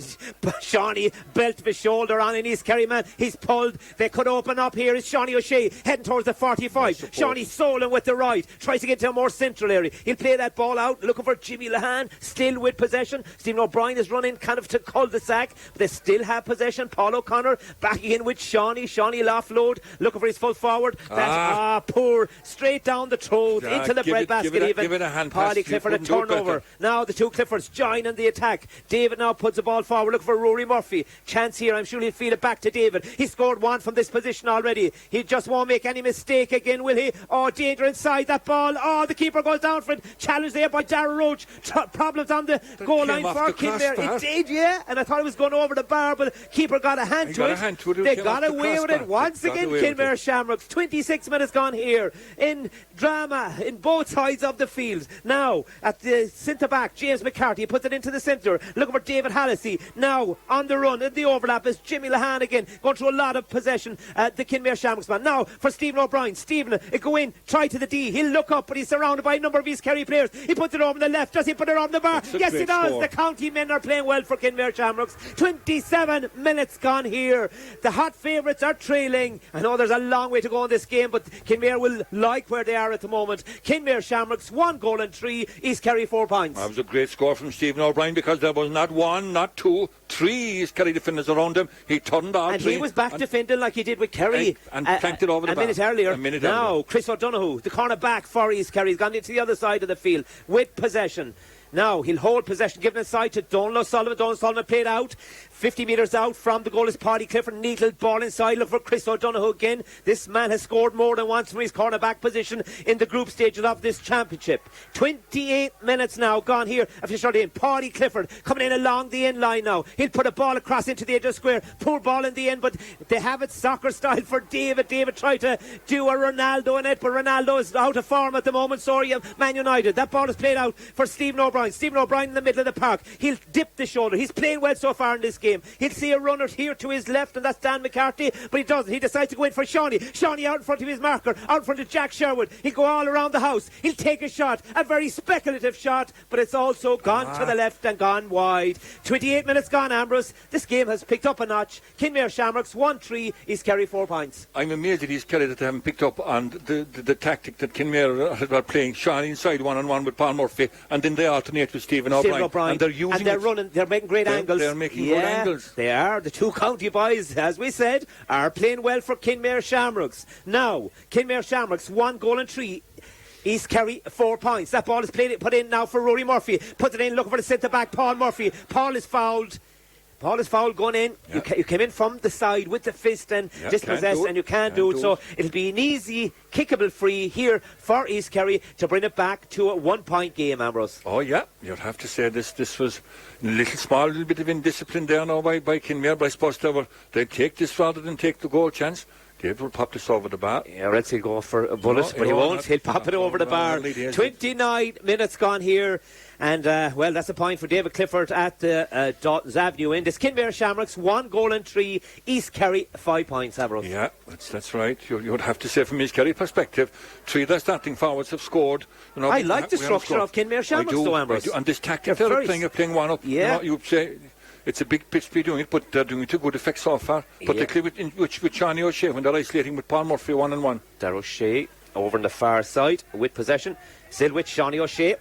Shawnee belt of his shoulder on an East Kerry man. He's pulled. They could open up here. Is Shawnee O'Shea heading towards the 45. Shawnee Solon with the right. Tries to get to a more central area. He'll play that ball out, looking for Jimmy Lehane, still with possession. Stephen O'Brien is running kind of to cul-de-sac, but they still have possession. Paul O'Connor back in with Shawnee. Shawnee offload, looking for his full forward. That's poor. Straight down the throat, into the breadbasket even. Give it a hand Paddy pass. Clifford, a turnover. Now the two Cliffords join in the attack. David now puts the ball forward, looking for Rory Murphy. Chance here, I'm sure he'll feed it back to David. He scored one from this position already. He just won't make any mistake again, will he? Oh, danger inside that ball. Oh, the keeper goes down for it. Challenged there by Dara Roche. Problems on the goal line for Kenmare. It did, yeah. And I thought it was going over the bar, but the keeper got a hand to it. They got away with it once again, Kenmare Shamrocks. 26 minutes gone here in drama in both sides of the field. Now, at the centre back, James McCarthy puts it into the centre, looking for David Hallissey. Now, on the run, in the overlap is Jimmy Lehane again, going through a lot of possession. The Kenmare Shamrocks man. Now, for Stephen O'Brien. Stephen, go in, try to the D. He'll look up, but he's surrounded by a number of East Kerry players. He puts it over the left. Does he put it on the bar? Yes, he does. The county men are playing well for Kenmare Shamrocks. 27 minutes gone here. The hot favourites are trailing. I know there's a long way to go in this game, but Kenmare will like where they are at the moment. Kenmare Shamrocks 1 goal and 3. East Kerry 4 points. That was a great score from Stephen O'Brien, because there was not one, not two, 3 East Kerry defenders around him. He turned all and three. He was back defending like he did with Kerry. And planked it over the bar. A minute earlier. Chris O'Donoghue, the corner back for East Kerry, has gone into the other side of the field with possession. Now he'll hold possession, giving it side to Donald Sullivan. Donald Sullivan played out 50 metres out from the goal is Paddy Clifford. Needle ball inside, look for Chris O'Donoghue again. This man has scored more than once from his cornerback position in the group stages of this championship. 28 minutes now gone here. If you start in, Paddy Clifford coming in along the end line now. He'll put a ball across into the edge of the square. Poor ball in the end, but they have it soccer style for David. David tried to do a Ronaldo in it, but Ronaldo is out of form at the moment. Sorry, Man United. That ball is played out for Stephen O'Brien. Stephen O'Brien in the middle of the park. He'll dip the shoulder. He's playing well so far in this game. He'll see a runner here to his left, and that's Dan McCarthy, but he doesn't. He decides to go in for Shawnee. Shawnee out in front of his marker, out in front of Jack Sherwood. He'll go all around the house. He'll take a shot, a very speculative shot, but it's also gone to the left and gone wide. 28 minutes gone, Ambrose. This game has picked up a notch. Kenmare Shamrocks 1-3, East Kerry 4 points. I'm amazed at East Kerry that they haven't picked up on the tactic that Kenmare are playing. Shawnee inside one-on-one with Paul Murphy, and then they alternate with Stephen O'Brien. And they're using and they're running, they're making great angles. They're making good angles. They are. The two county boys, as we said, are playing well for Kenmare Shamrocks. Now, Kenmare Shamrocks 1 goal and 3. East Kerry 4 points. That ball is put in now for Rory Murphy. Puts it in, looking for the centre back, Paul Murphy. Paul is fouled going in. Yeah. You came in from the side with the fist and dispossessed, and you can't do it. So it'll be an easy, kickable free here for East Kerry to bring it back to a 1 point game, Ambrose. Oh, yeah. You'd have to say this was a little bit of indiscipline there now by Kenmare, but I suppose they'd take this rather than take the goal chance. David will pop this over the bar. Yeah, Reds will go for a bullet, but he won't. He'll pop it over the bar. 29 minutes gone here. And, well, that's a point for David Clifford at the Dalton's Avenue end. It's Kenmare Shamrocks, 1 goal and 3. East Kerry, 5 points, Ambrose. Yeah, that's right. You would have to say from East Kerry perspective, 3 of their starting forwards have scored. You know, I like the structure of Kenmare Shamrocks, though, Ambrose. And this tactic they're playing one up. Yeah. You know, you'd say it's a big pitch to be doing it, but they're doing it to good effect so far. Particularly with Johnny O'Shea when they're isolating with Paul Murphy 1-on-1. Dara Roche over on the far side with possession. Still with Johnny O'Shea.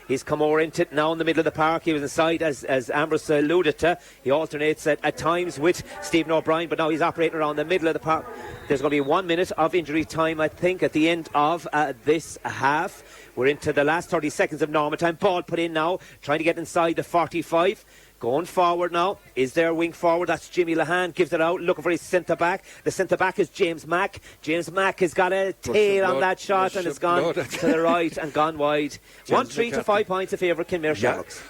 He's come over into it now in the middle of the park. He was inside, as Ambrose alluded to. He alternates at times with Stephen O'Brien, but now he's operating around the middle of the park. There's going to be 1 minute of injury time, I think, at the end of this half. We're into the last 30 seconds of normal time. Ball put in now, trying to get inside the 45. Going forward now, is there a wing forward? That's Jimmy Lehane, gives it out, looking for his centre-back. The centre-back is James Mack. James Mack has got a tail on that shot and it's gone to the right and gone wide. 1-3 to 5 points in favour of Kenmare Shamrocks.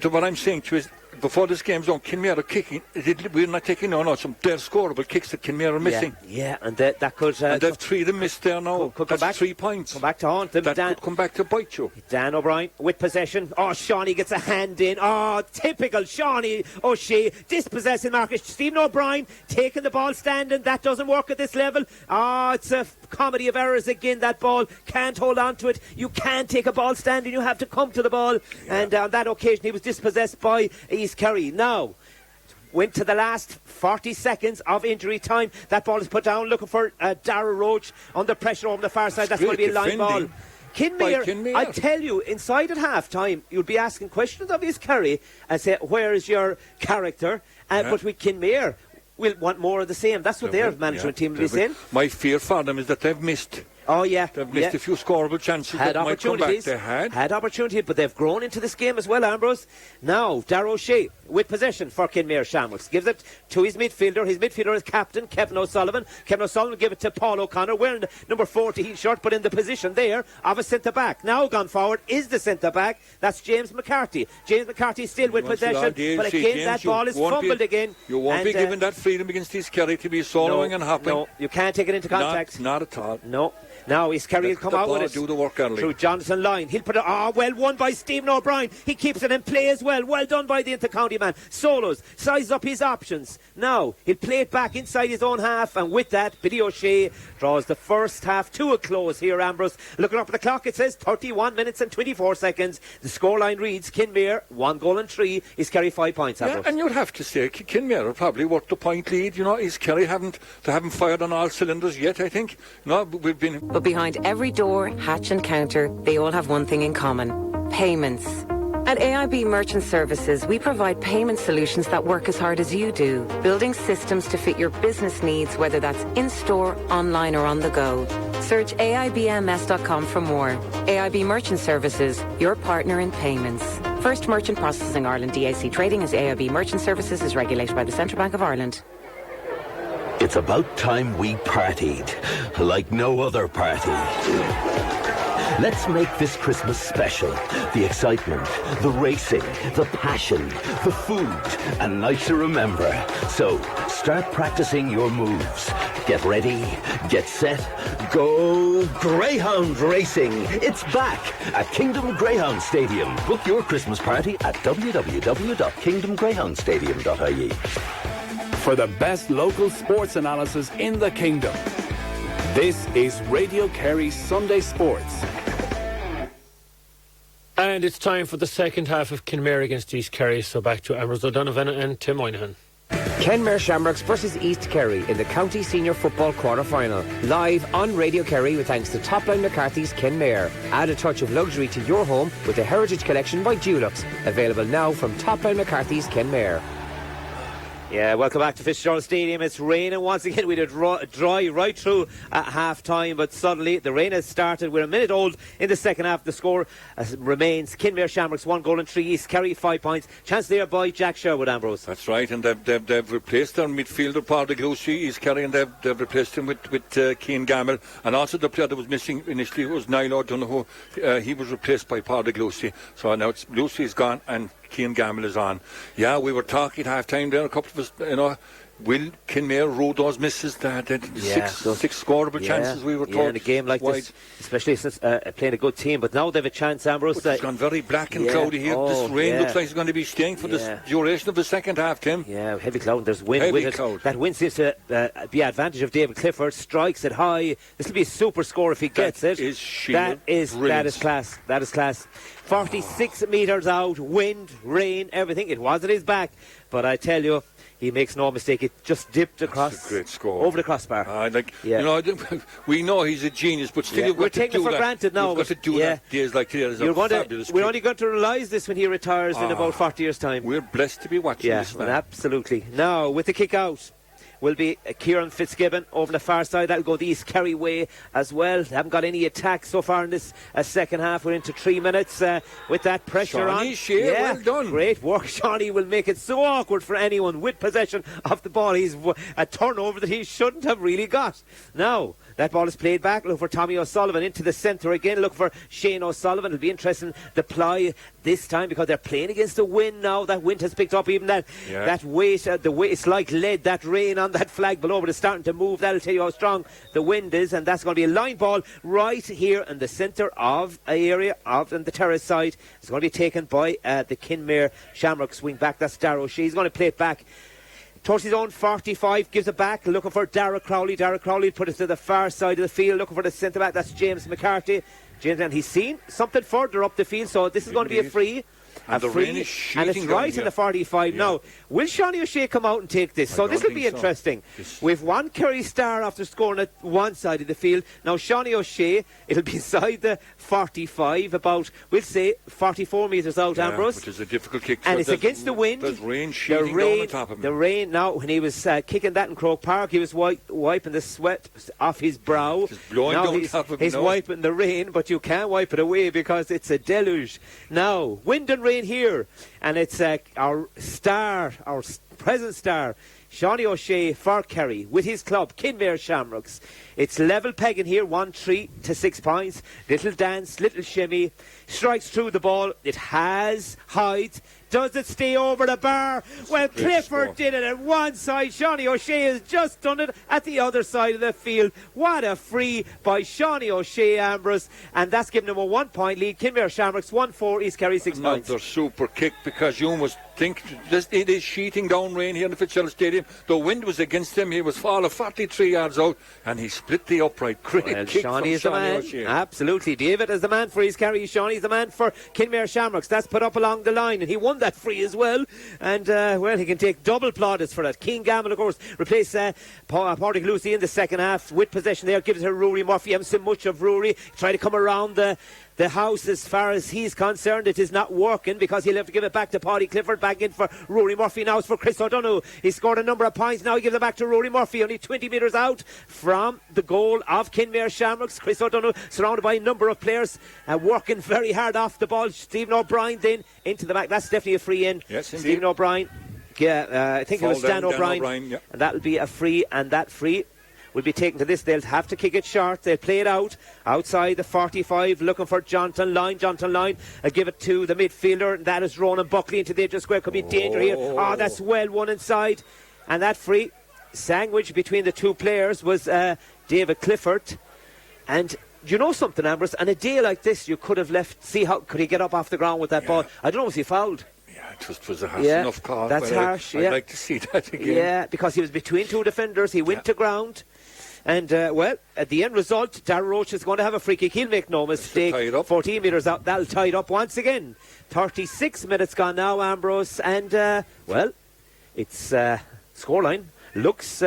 What I'm saying to you is, before this game's on, Kenmare are kicking. We're not taking some dead scoreable kicks that Kenmare are missing. Yeah, and that could... and they've 3 of them missed there now. Could come back, 3 points. Come back to haunt them. That could come back to bite you. Dan O'Brien with possession. Oh, Shawnee gets a hand in. Oh, typical Shawnee O'Shea. Dispossessing Marcus. Stephen O'Brien taking the ball standing. That doesn't work at this level. Oh, it's a comedy of errors again. That ball can't hold on to it. You can't take a ball standing. You have to come to the ball. Yeah. And on that occasion, he was dispossessed by East Kerry. Now, went to the last 40 seconds of injury time. That ball is put down, looking for Dara Roche under pressure on the far side. That's going to be a line ball. Kenmare, I tell you, inside at half time, you'll be asking questions of East Kerry and say, where is your character? But with Kenmare, we'll want more of the same. That's what their management team will be saying. My fear for them is that they've missed. Oh, yeah. They've missed a few scoreable chances. Had opportunities. They had opportunity, but they've grown into this game as well, Ambrose. Now, Dara Roche with possession for Kenmare Shamrocks. Gives it to his midfielder. His midfielder is captain, Kevin O'Sullivan. Kevin O'Sullivan will give it to Paul O'Connor, wearing number 40 shirt, but in the position there of a centre-back. Now gone forward is the centre-back. That's James McCarthy. James McCarthy still with possession, but again, James, that ball is fumbled again. You won't be given that freedom against East Kerry to be soloing and hopping. No, you can't take it into contact. Not at all. No. Now East Kerry will come out with it. Do the work early. Through Jonathan Line. He'll put it. Well won by Stephen O'Brien. He keeps it in play as well. Well done by the inter-county man. Solos. Sizes up his options. Now he'll play it back inside his own half, and with that, Billy O'Shea draws the first half to a close here, Ambrose. Looking up at the clock, it says 31 minutes and 24 seconds. The scoreline reads Kenmare 1 goal and 3. East Kerry 5 points, Ambrose. Yeah, and you'd have to say Kenmare are probably worth the point lead. You know, East Kerry haven't fired on all cylinders yet, I think. No, we've been... But behind every door, hatch and counter, they all have one thing in common: payments. At AIB Merchant Services, we provide payment solutions that work as hard as you do, building systems to fit your business needs, whether that's in-store, online or on the go. Search AIBMS.com for more. AIB Merchant Services, your partner in payments. First Merchant Processing Ireland DAC Trading as AIB Merchant Services is regulated by the Central Bank of Ireland. It's about time we partied, like no other party. Let's make this Christmas special. The excitement, the racing, the passion, the food, and nights to remember. So, start practicing your moves. Get ready, get set, go Greyhound Racing. It's back at Kingdom Greyhound Stadium. Book your Christmas party at www.kingdomgreyhoundstadium.ie. For the best local sports analysis in the kingdom, this is Radio Kerry Sunday Sports. And it's time for the second half of Kenmare against East Kerry, so back to Ambrose O'Donovan and Tim Moynihan. Kenmare Shamrocks versus East Kerry in the County Senior Football Quarter-Final. Live on Radio Kerry with thanks to Topline McCarthy's Kenmare. Add a touch of luxury to your home with the Heritage Collection by Dulux. Available now from Topline McCarthy's Kenmare. Yeah, welcome back to Fitzgerald Stadium. It's raining once again. We did dry right through at half time, but suddenly the rain has started. We're a minute old in the second half. The score remains Kenmare Shamrocks 1 goal and 3. East Kerry 5 points. Chance there by Jack Sherwood, Ambrose. That's right, and they've replaced their midfielder Paul de Glucy, East Kerry, and they've replaced him with Cian Gamble, and also the player that was missing initially was Niall O'Donoghue. He was replaced by Paul de Glucy. So now it's Lucy's gone and Cian Gamble is on. Yeah, we were talking at half time there, a couple of us, will Kenmare rule those misses that six scoreable chances we were told? In a game like this, especially since playing a good team, but now they have a chance, Ambrose. But it's gone very black and cloudy here. This rain looks like it's going to be staying for the duration of the second half, Tim. Yeah, heavy cloud. There's wind with it. That wind seems to be advantage of David Clifford. Strikes it high. This will be a super score if he gets it. That is class. That is class. 46 metres out, wind, rain, everything. It was at his back, but I tell you, he makes no mistake. It just dipped across. That's a great score. Over the crossbar. You know, we know he's a genius, but still you've got to do that. We're taking it for granted now. You've got to do that days like today. We're only going to realise this when he retires in about 40 years' time. We're blessed to be watching this now. Absolutely. Now, with the kick out, will be Kieran Fitzgibbon over the far side. That'll go the East Kerry way as well. They haven't got any attack so far in this second half. We're into 3 minutes with that pressure on. Shea, well done. Great work. Shawnee will make it so awkward for anyone with possession of the ball. He's a turnover that he shouldn't have really got. Now, that ball is played back. Look for Tommy O'Sullivan into the centre again. Look for Shane O'Sullivan. It'll be interesting the ply this time because they're playing against the wind now. That wind has picked up even that weight. The weight, it's like lead, that rain on that flag below, but it's starting to move. That'll tell you how strong the wind is, and that's going to be a line ball right here in the centre of an area of the terrace side. It's going to be taken by the Kenmare Shamrocks wing back. That's Dara Roche. He's going to play it back towards his own 45, gives it back, looking for Dara Crowley. Dara Crowley put it to the far side of the field, looking for the centre back. That's James McCarthy. And he's seen something further up the field, so this is going to be a free. And the rain is and it's right in the 45 now. Will Shawnee O'Shea come out and take this? So this will be interesting. We've one Kerry star after scoring at one side of the field. Now Shawnee O'Shea, it'll be inside the 45, about, we'll say, 44 metres out, Ambrose. Which is a difficult kick. And it's against the wind. There's rain sheeting down on top of him. The rain, now, when he was kicking that in Croke Park, he was wiping the sweat off his brow. Just blowing down top of him. He's wiping the rain, but you can't wipe it away because it's a deluge. Now, wind and rain here, and it's our present star, Shawnee O'Shea for Kerry with his club Kenmare Shamrocks. It's level pegging here, 1-3 to 6 points. Little dance, little shimmy, strikes through the ball. It has height. Does it stay over the bar? Well, Clifford did it at one side. Shawnee O'Shea has just done it at the other side of the field. What a free by Shawnee O'Shea, Ambrose. And that's given him a 1 point lead. Kenmare Shamrocks 1-4, East Kerry 6 points. Another super kick, because you must think it is sheeting down rain here in the Fitzgerald Stadium. The wind was against him. He was falling 43 yards out, and he split the upright. Great kick Shawnee is the man. O'Shea. Absolutely. David is the man for East Kerry. Shawnee is the man for Kenmare Shamrocks. That's put up along the line, and he won that free as well. And, he can take double plaudits for that. Keane Gamble, of course, replace Partick Lucy in the second half with possession there. Gives it to Rory Murphy. I haven't seen much of Rory. Try to come around the house as far as he's concerned. It is not working because he'll have to give it back to Paddy Clifford. Back in for Rory Murphy. Now it's for Chris O'Donoghue. He scored a number of points. Now he gives it back to Rory Murphy. Only 20 metres out from the goal of Kenmare Shamrocks. Chris O'Donoghue surrounded by a number of players working very hard off the ball. Stephen O'Brien then into the back. That's definitely a free in. Yes, indeed. Stephen O'Brien. I think it was Dan O'Brien. Yeah. And that'll be a free, and that free will be taken to this. They'll have to kick it short. They'll play it out outside the 45, looking for Jonathan Line. Jonathan Line give it to the midfielder. That is Ronan Buckley into the edge of the square. Could be danger here. Oh, that's well won inside. And that free sandwich between the two players was David Clifford. And you know something, Ambrose? On a day like this, you could have left. See how could he get up off the ground with that ball? I don't know, was he fouled? It was a harsh enough call. That's harsh. I'd like to see that again. Yeah, because he was between two defenders. He went to ground. And, at the end result, Dara Roche is going to have a free kick. He'll make no mistake. 14 metres out. That'll tie it up once again. 36 minutes gone now, Ambrose. And, it's scoreline looks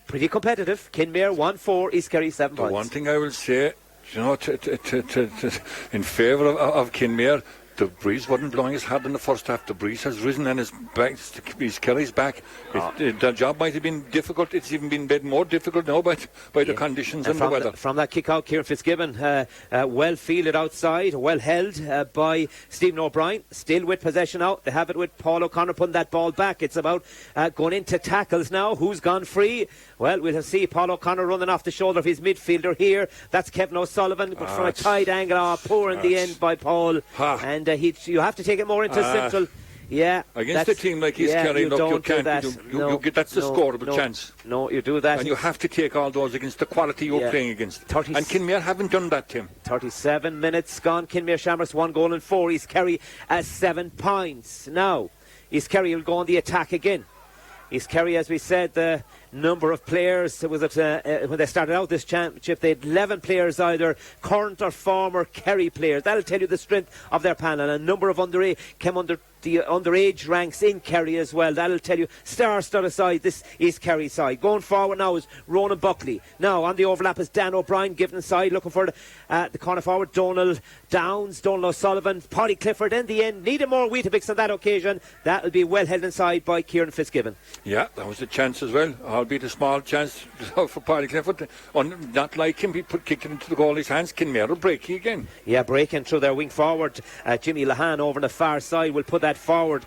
pretty competitive. Kenmare 1-4, East Kerry 7 points. The one thing I will say, in favour of Kenmare, the breeze wasn't blowing as hard in the first half. The breeze has risen and his Kerry's back. The job might have been difficult. It's even been made more difficult now by the conditions and the weather. From that kick out, Kieran Fitzgibbon, well fielded outside, well held by Stephen O'Brien. Still with possession out. They have it with Paul O'Connor putting that ball back. It's about going into tackles now. Who's gone free? Well, we'll see Paul O'Connor running off the shoulder of his midfielder here. That's Kevin O'Sullivan, but from a tight angle, poor in the end by Paul. And you have to take it more into central. Yeah. Against a team like East Kerry, you look, don't you can't. do that. You get that's a scoreable chance. No, you do that. And you have to take all those against the quality you're playing against. And Kenmare haven't done that, Tim. 37 minutes gone. Kenmare Shamrocks 1 goal and 4. East Kerry 7 points. Now, East Kerry will go on the attack again. East Kerry, as we said, the number of players was when they started out this championship, they had 11 players, either current or former Kerry players. That'll tell you the strength of their panel. And a number of underage came under the underage ranks in Kerry as well. That'll tell you star-studded side this East Kerry side. Going forward now is Ronan Buckley. Now on the overlap is Dan O'Brien giving the side, looking for the corner forward. Donald Downs, Donald O'Sullivan, Paddy Clifford in the end. Needed more Weetabix on that occasion. That'll be well held inside by Kieran Fitzgibbon. Yeah, that was a chance as well, albeit a small chance for Paddy Clifford. Not like him, he kicked it into the goalie's hands. Kenmare will break again. Yeah, breaking through their wing forward. Jimmy Lehane over on the far side will put that forward.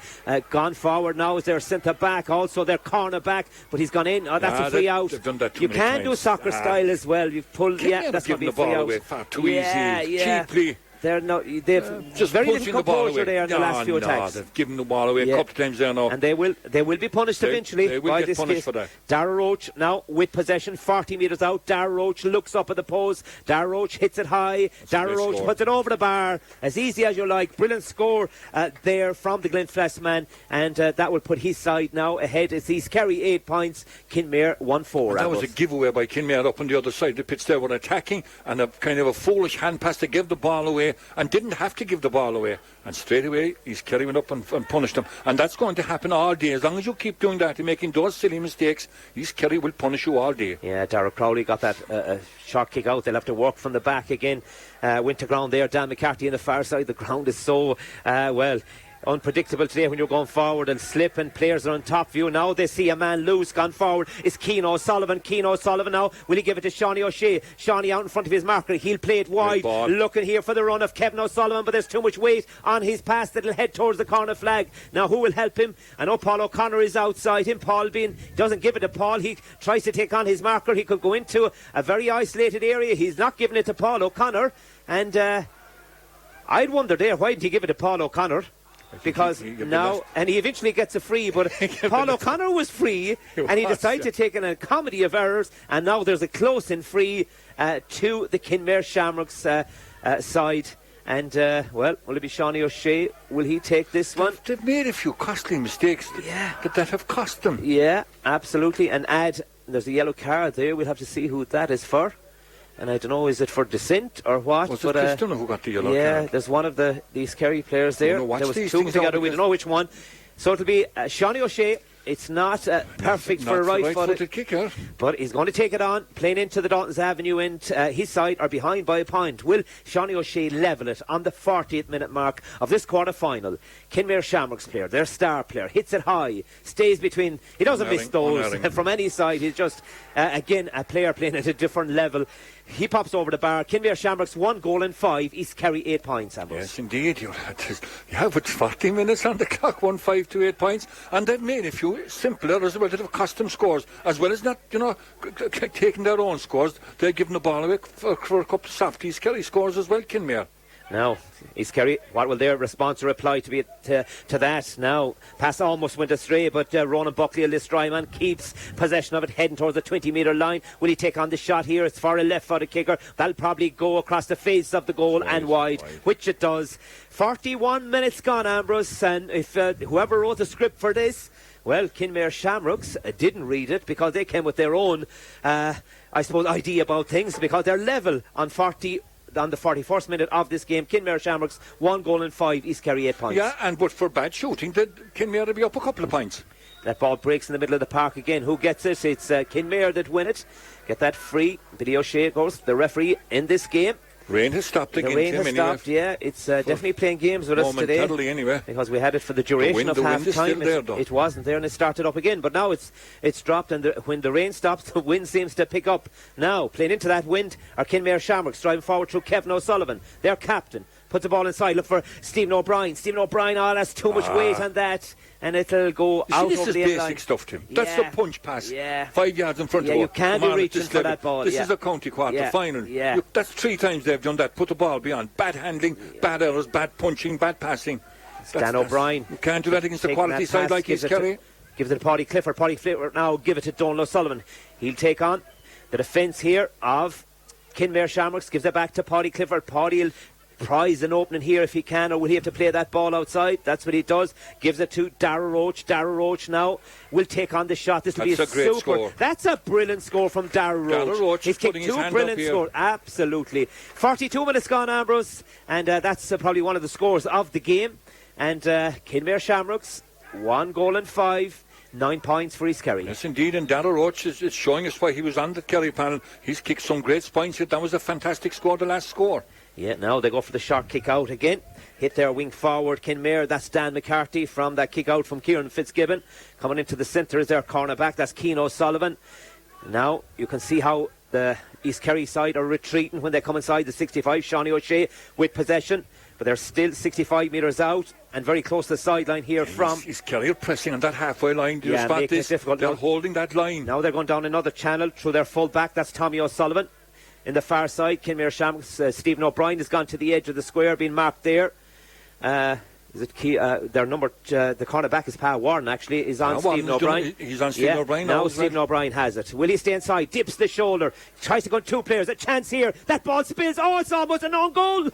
Gone forward now is their centre back, also their corner back, but he's gone in. Oh, that's a free out. They've done that too you many can times. do soccer style as well. You've pulled. That's going to be a free out. Away far too easy, cheaply. They've Just very pushing little the ball composure away. there in the last few attacks. They've given the ball away a couple of times there now. And they will be punished eventually. They will by get this punished case. for that. Dara Roche now with possession, 40 metres out. Dara Roche looks up at the post. Dara Roche hits it high. Dara Roche puts it over the bar. As easy as you like. Brilliant score there from the Glenflesh man. And that will put his side now ahead. It's East Kerry 8 points. Kenmare 1-4. That was a giveaway by Kenmare up on the other side of the pitch. They were attacking and a kind of a foolish hand pass to give the ball away, and didn't have to give the ball away. And straight away, East Kerry went up and punished them. And that's going to happen all day. As long as you keep doing that and making those silly mistakes, East Kerry will punish you all day. Yeah, Dara Crowley got that short kick out. They'll have to work from the back again. Winter ground there. Dan McCarthy on the far side. The ground is so, unpredictable today when you're going forward and slip and players are on top of you. Now they see a man loose gone forward. It's Keane O'Sullivan now. Will he give it to Shawnee O'Shea? Shawnee out in front of his marker. He'll play it wide. Looking here for the run of Kevin O'Sullivan, but there's too much weight on his pass that'll head towards the corner flag. Now who will help him? I know Paul O'Connor is outside him. Paul doesn't give it to Paul. He tries to take on his marker. He could go into a very isolated area. He's not giving it to Paul O'Connor. And I'd wonder there, why didn't he give it to Paul O'Connor? Because now, and he eventually gets a free, but Paul O'Connor was free, and he decided to take a comedy of errors, and now there's a close-in free to the Kenmare Shamrocks side. And, will it be Shawnee O'Shea? Will he take this one? They've made a few costly mistakes that have cost them. Yeah, absolutely. And there's a yellow card there. We'll have to see who that is for. And I don't know, is it for dissent or what? Was it Cristiano who got the yellow card? Yeah, there's one of these Kerry players there. There was two together, we don't know which one. So it'll be Shawnee O'Shea. It's not perfect for a right-footed kicker, but he's going to take it on, playing into the Dalton's Avenue end. His side are behind by a point. Will Shawnee O'Shea level it on the 40th minute mark of this quarter-final? Kenmare Shamrocks player, their star player, hits it high, stays between. He doesn't miss those from any side. He's just, again, a player playing at a different level. He pops over the bar. Kenmare Shamrocks 1 goal and 5. East Kerry 8 points. Ambrose. Yes, indeed. You have 40 minutes on the clock, 1-5 to 8 points, and they've made a few simpler as well that have custom scores, as well as not, taking their own scores. They're giving the ball away for a couple of soft East Kerry scores as well, Kenmare. Now, East Kerry, what will their response or reply to be to that? Now, pass almost went astray, but Ronan Buckley, a Listryman, keeps possession of it, heading towards the 20-metre line. Will he take on the shot here? It's for a left-footed kicker. That'll probably go across the face of the goal and wide, which it does. 41 minutes gone, Ambrose, and if whoever wrote the script for this, well, Kenmare Shamrocks didn't read it because they came with their own, idea about things, because they're level on the 41st minute of this game. Kenmare Shamrocks 1 goal and 5. East Kerry 8 points. Yeah, but for bad shooting, Kenmare will be up a couple of points. That ball breaks in the middle of the park again. Who gets it? It's Kenmare that win it. Get that free. Billy O'Shea goes, the referee in this game. Rain has stopped again. The rain has stopped, yeah. It's definitely playing games with us today. Anyway. Because we had it for the duration of half time. It wasn't there and it started up again. But now it's dropped, and when the rain stops, the wind seems to pick up. Now, playing into that wind are Kenmare Shamrocks, driving forward through Kevin O'Sullivan, their captain. Puts the ball inside, look for Stephen O'Brien. That's too much weight on that, and it'll go out over the end line. This is basic stuff, Tim. That's the punch pass. 5 yards in front of you can't be reaching for that ball. This is a county quarter final. That's 3 times they've done that. Put the ball beyond. Bad handling, bad errors, bad punching, bad passing. Dan O'Brien. You can't do that against a taking quality that side pass, like East Kerry. Gives it to Paddy Clifford. Paddy Clifford now give it to Donald O'Sullivan. He'll take on the defence here of Kenmare Shamrocks. Gives it back to Paddy Clifford. Paddy will prize an opening here if he can, or will he have to play that ball outside? That's what he does. Gives it to Dara Roche. Dara Roche now will take on the shot. This will be a great super score. That's a brilliant score from Dara Roche. Dara Roche He's kicked two brilliant scores. Absolutely. 42 minutes gone, Ambrose, and that's probably one of the scores of the game. And Kenmare Shamrocks, 1 goal and 5. 9 points for East Kerry. Yes, indeed, and Dara Roche is showing us why he was on the Kerry panel. He's kicked some great points here. That was a fantastic score, the last score. Yeah, now they go for the short kick out again. Hit their wing forward, Kenmare. That's Dan McCarthy from that kick out from Kieran Fitzgibbon. Coming into the centre is their cornerback. That's Keane O'Sullivan. Now you can see how the East Kerry side are retreating when they come inside the 65. Shawnee O'Shea with possession, but they're still 65 metres out and very close to the sideline here from... East Kerry are pressing on that halfway line. Do you spot making this? it difficult. They're holding that line. Now they're going down another channel through their full back. That's Tommy O'Sullivan. In the far side, Kenmare Shamrocks, Stephen O'Brien has gone to the edge of the square, being marked there. Is it key? Their number, the cornerback is Pa Warren, actually, is on Stephen O'Brien. He's on Stephen O'Brien now. Now Stephen O'Brien has it. Will he stay inside? Dips the shoulder. Tries to go 2 players. A chance here. That ball spills. Oh, it's almost an own goal.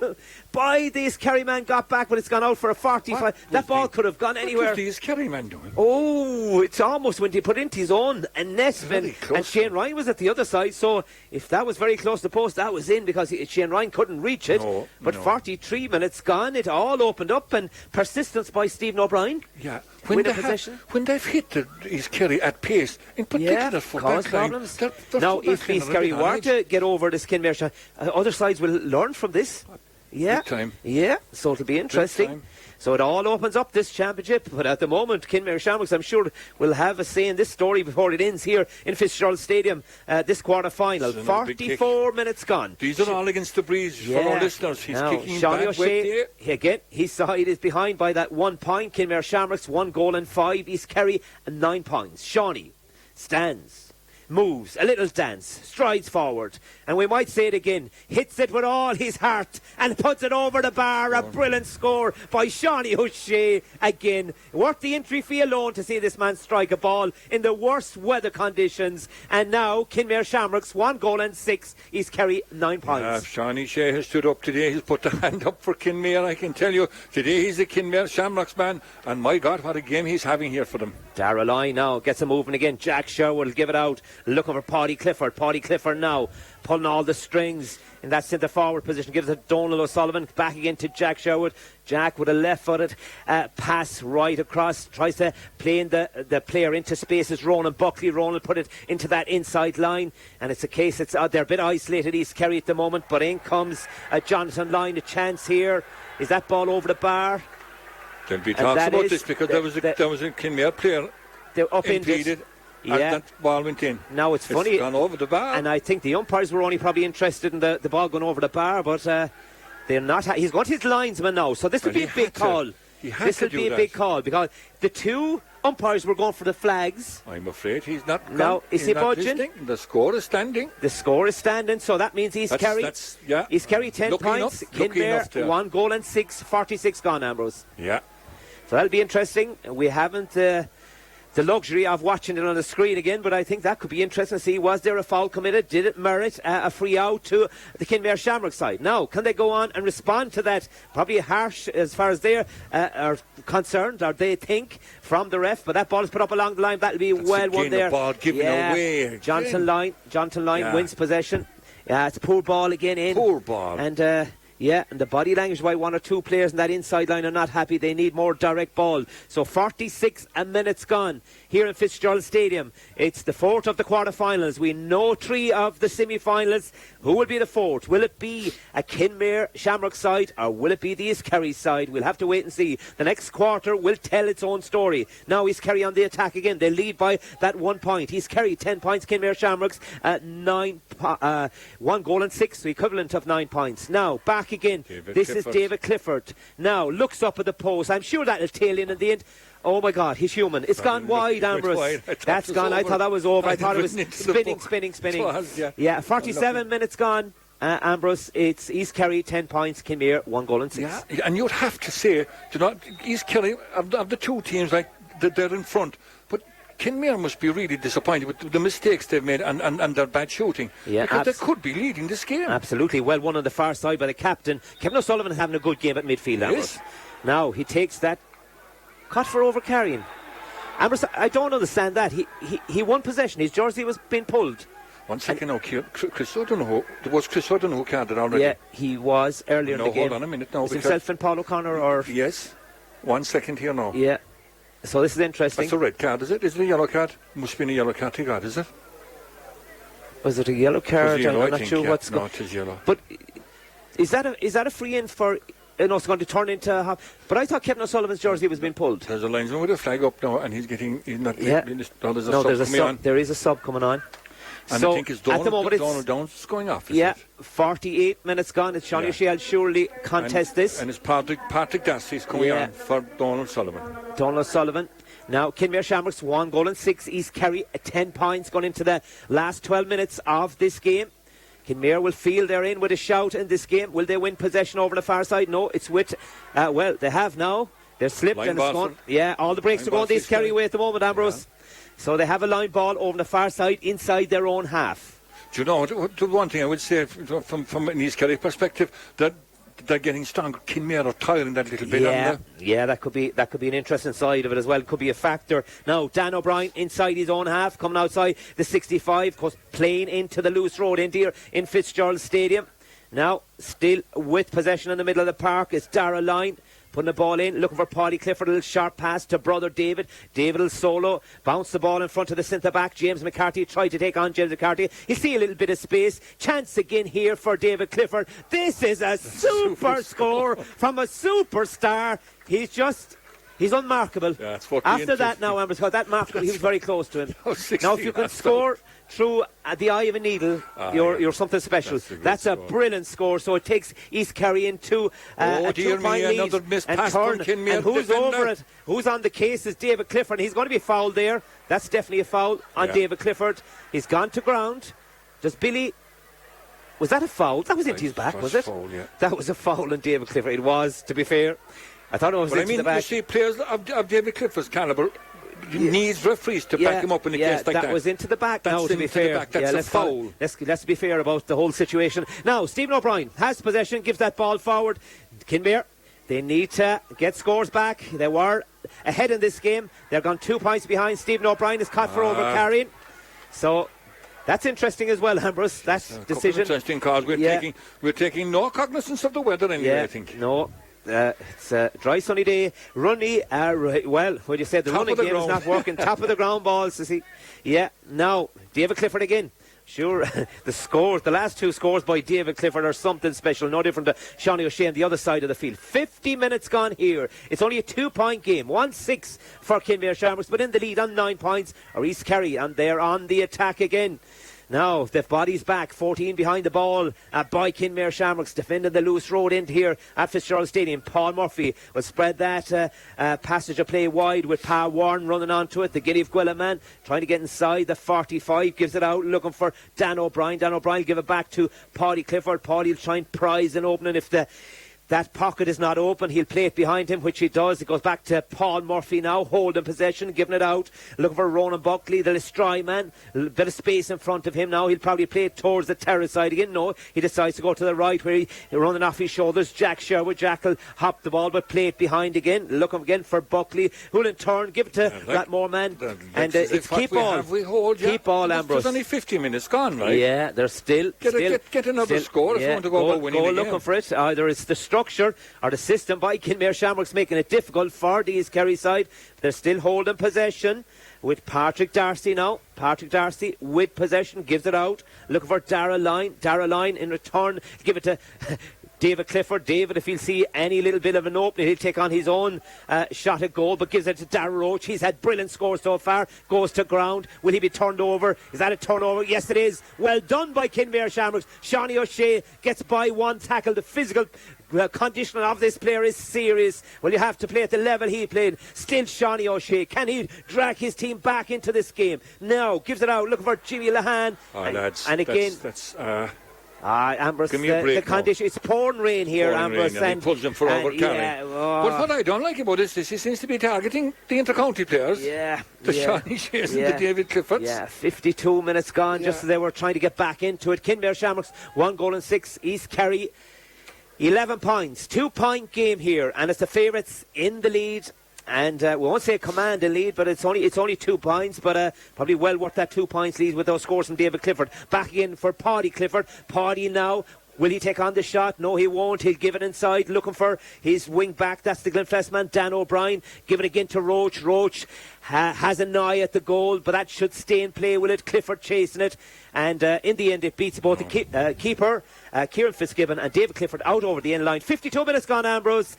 By this Kerry man got back, but it's gone out for a 45. That ball could have gone anywhere. What was these Kerry man doing? Oh, it's almost when he put into his own. And Nesvin and Shane Ryan was at the other side. So if that was very close to the post, that was in because Shane Ryan couldn't reach it. But 43 minutes gone. It all opened up and persistence by Stephen O'Brien. Yeah, when they've hit the East Kerry at pace, in particular for cause problems. Now, if East Kerry were to get over this Kenmare, other sides will learn from this. Yeah, so it'll be interesting. So it all opens up this championship, but at the moment, Kenmare Shamrocks, I'm sure, will have a say in this story before it ends here in Fitzgerald Stadium, this quarter-final. 44 minutes gone. These are all against the breeze for our listeners. He's now, kicking Shawnee back O'Shea, again, his side is behind by that 1 point. Kenmare Shamrocks, 1 goal and 5. East Kerry, 9 points. Shawnee stands, moves, a little dance, strides forward, and we might say it again, hits it with all his heart and puts it over the bar. A brilliant score by Shawnee O'Shea again. Worth the entry fee alone to see this man strike a ball in the worst weather conditions. And now Kenmare Shamrocks, 1 goal and 6. East Kerry, 9 points. Shawnee O'Shea has stood up today. He's put the hand up for Kenmare. I can tell you, today he's the Kenmare Shamrocks man, and my God, what a game he's having here for them. Dara Roche now gets him moving again. Jack Sherwood will give it out, looking for Paddy Clifford. Paddy Clifford now pulling all the strings in that centre forward position. Gives it to Donald O'Sullivan. Back again to Jack Sherwood. Jack with a left footed pass right across. Tries to play in the player into spaces. Ronan Buckley. Ronan put it into that inside line. And it's a case, they're a bit isolated, East Kerry, at the moment. But in comes Jonathan Lyne. A chance here. Is that ball over the bar? There'll be talks about this because there was a Kenmare player impeded. And that ball went in. Now it's funny. It's gone over the bar. And I think the umpires were only probably interested in the ball going over the bar, but they're not. He's got his linesman now, so this will be a big call. This will be a big call because the two umpires were going for the flags. I'm afraid he's not. Now is he budging? The score is standing. The score is standing, so that means East Kerry. East Kerry 10 points. Kenmare 1 goal and 6. 46 gone, Ambrose. Yeah. So that'll be interesting. We haven't the luxury of watching it on the screen again, but I think that could be interesting to see, was there a foul committed? Did it merit a free out to the Kenmare Shamrock side? Now, can they go on and respond to that? Probably harsh as far as they are concerned, or they think, from the ref, but that ball is put up along the line. That'll be well won there. The ball given away. Jonathan Lyne wins possession. It's a poor ball again in. Poor ball. And and the body language by 1 or 2 players in that inside line are not happy. They need more direct ball. So 46 minutes gone here in Fitzgerald Stadium. It's the 4th of the quarterfinals. We know 3 of the semi-finals. Who will be the 4th? Will it be a Kenmare Shamrock side or will it be the East Kerry side? We'll have to wait and see. The next quarter will tell its own story. Now East Kerry on the attack again. They lead by that 1 point. East Kerry 10 points. Kenmare Shamrocks 1 goal and 6, the equivalent of 9 points. Now back again. This is David Clifford. Now looks up at the post. I'm sure that'll tail in the end. Oh my God, he's human. It's gone wide, Ambrose. That's gone. I thought that was over. I thought it was spinning. 47 minutes gone. Ambrose, it's East Kerry 10 points, Kenmare 1 goal and 6. Yeah, and you'd have to say, East Kerry, of the two teams, like, they're in front, but Kenmare must be really disappointed with the mistakes they've made and their bad shooting. Yeah, because they could be leading this game. Absolutely. Well, one on the far side by the captain. Kevin O'Sullivan having a good game at midfield, Ambrose. Now, he takes that cut for overcarrying. Ambrose, I don't understand that. He won possession. His jersey was being pulled. 1 second now, Chris O'Donoghue. Was Chris O'Donoghue carded already? Yeah, he was earlier in the game. Hold on a minute now. Was himself and Paul O'Connor, or? Yes. 1 second here now. Yeah. So this is interesting. That's a red card, is it? Is it a yellow card? Must be a yellow card he got, is it? Was it a yellow card? Yellow, I'm not sure what's going on. No, it is yellow. But is that a free in for... No, it's going to turn into a half. But I thought Kevin O'Sullivan's jersey was being pulled. There's a linesman with a flag up now, and he's not... Yeah. There's a sub coming on. There is a sub coming on. And so I think it's Donald Downs going off. Yeah, 48 minutes gone. It's Sean O'Shea will surely contest this. And it's Patrick Dassey's coming on for Donald Sullivan. Donald Sullivan. Now, Kenmare Shamrocks 1 goal and 6. East Kerry 10 points going into the last 12 minutes of this game. Kenmare will feel they're in with a shout in this game. Will they win possession over the far side? No, it's with... well, they have now. They're slipped Line and it's gone. Yeah, all the breaks are going East Kerry way at the moment, Ambrose. Yeah. So they have a line ball over the far side inside their own half. Do you know, the one thing I would say from an East Kerry perspective, that they're getting stronger. Kenmare are tiring that little bit. Yeah, that could be an interesting side of it as well. Could be a factor. Now, Dan O'Brien inside his own half, coming outside the 65, of course, playing into the loose road into here in Fitzgerald Stadium. Now, still with possession in the middle of the park, it's Dara Lehane. Putting the ball in, looking for Paddy Clifford, a little sharp pass to brother David. David will solo, bounce the ball in front of the centre back. James McCarthy tried to take on James McCarthy. He'll see a little bit of space. Chance again here for David Clifford. This is a super score from a superstar. He's unmarkable. Yeah, after that now, Amber's got that markable. He was very close to him. Now, if you can score through the eye of a needle, you're something special. That's a brilliant score. So it takes East Kerry into a 2-point lead. Another missed pass from Kenmare. And who's over it? Who's on the case is David Clifford. And he's going to be fouled there. That's definitely a foul on David Clifford. He's gone to ground. Does Billy... Was that a foul? That was into his back, was it? Foul, yeah. That was a foul on David Clifford. It was, to be fair. I thought it was into the back. You see, players of David Clifford's calibre needs referees to back him up in a case like that. That was into the back. Now, to be fair, that's a foul. Let's be fair about the whole situation. Now, Stephen O'Brien has possession, gives that ball forward. Kenmare, they need to get scores back. They were ahead in this game. They've gone 2 points behind. Stephen O'Brien is caught for overcarrying. So that's interesting as well, Ambrose. That decision. Interesting, because we're taking no cognizance of the weather anyway. I think no. It's a dry sunny day. Runny, what do you say? The running game is not working. Top of the ground balls, is he? Yeah. Now David Clifford again. Sure, the last 2 scores by David Clifford are something special, no different to Sean O'Shea on the other side of the field. 50 minutes gone here. It's only a 2-point game. 1-6 for Kenmare Shamrocks, but in the lead on 9 points are East Kerry, and they're on the attack again. Now, the body's back, 14 behind the ball by Kenmare Shamrocks, defending the loose road into here at Fitzgerald Stadium. Paul Murphy will spread that passage of play wide with Pa Warren running onto it. The Guinea of Gwilla man trying to get inside the 45, gives it out, looking for Dan O'Brien. Dan O'Brien give it back to Paddy Clifford. Paddy will try and prize an opening if that pocket is not open. He'll play it behind him, which he does. It goes back to Paul Murphy now, holding possession, giving it out, looking for Ronan Buckley, the Lestry man. A bit of space in front of him now. He'll probably play it towards the terrace side again. No, he decides to go to the right where he's running off his shoulders. Jack Sherwood. Jack will hop the ball, but play it behind again. Looking again for Buckley, who'll in turn give it to Blackmore man. And it's keep ball. Keep ball, Ambrose. There's only 50 minutes gone, right? Yeah, there's still... Get another score if you want to go about winning the game. Go looking for it. Either it's the structure or the system by Kenmare Shamrocks making it difficult for the East Kerry side. They're still holding possession with Patrick Darcy now. Patrick Darcy with possession, gives it out, looking for Dara Lehane. Dara Lehane in return, give it to David Clifford. David, if he'll see any little bit of an opening, he'll take on his own shot at goal, but gives it to Dara Roche. He's had brilliant scores so far. Goes to ground. Will he be turned over? Is that a turnover? Yes, it is. Well done by Kenmare Shamrocks. Shawnee O'Shea gets by one tackle. The physical condition of this player is serious. Well, you have to play at the level he played. Still Shawnee O'Shea. Can he drag his team back into this game? No. Gives it out. Looking for Jimmy Lehane. Lads, and again... Ambrose, Give me a break the condition, it's pouring rain here, Pouring Ambrose. rain, and he pulls them for over Kerry. Yeah, But what I don't like about this is he seems to be targeting the inter-county players. The Shawnee Shays and the David Cliffords. Yeah, 52 minutes gone, just as they were trying to get back into it. Kenmare Shamrocks, 1 goal and 6. East Kerry, 11 points. 2-point game here, and it's the favourites in the lead. And we won't say command and lead, but it's only 2 points, but probably well worth that 2 points lead with those scores from David Clifford. Back again for Paddy Clifford. Paddy now. Will he take on the shot? No, he won't. He'll give it inside, looking for his wing back. That's the Glenflesk man, Dan O'Brien. Give it again to Roche. Roche has an eye at the goal, but that should stay in play, will it? Clifford chasing it. And in the end, it beats both the keeper, Kieran Fitzgibbon, and David Clifford out over the end line. 52 minutes gone, Ambrose.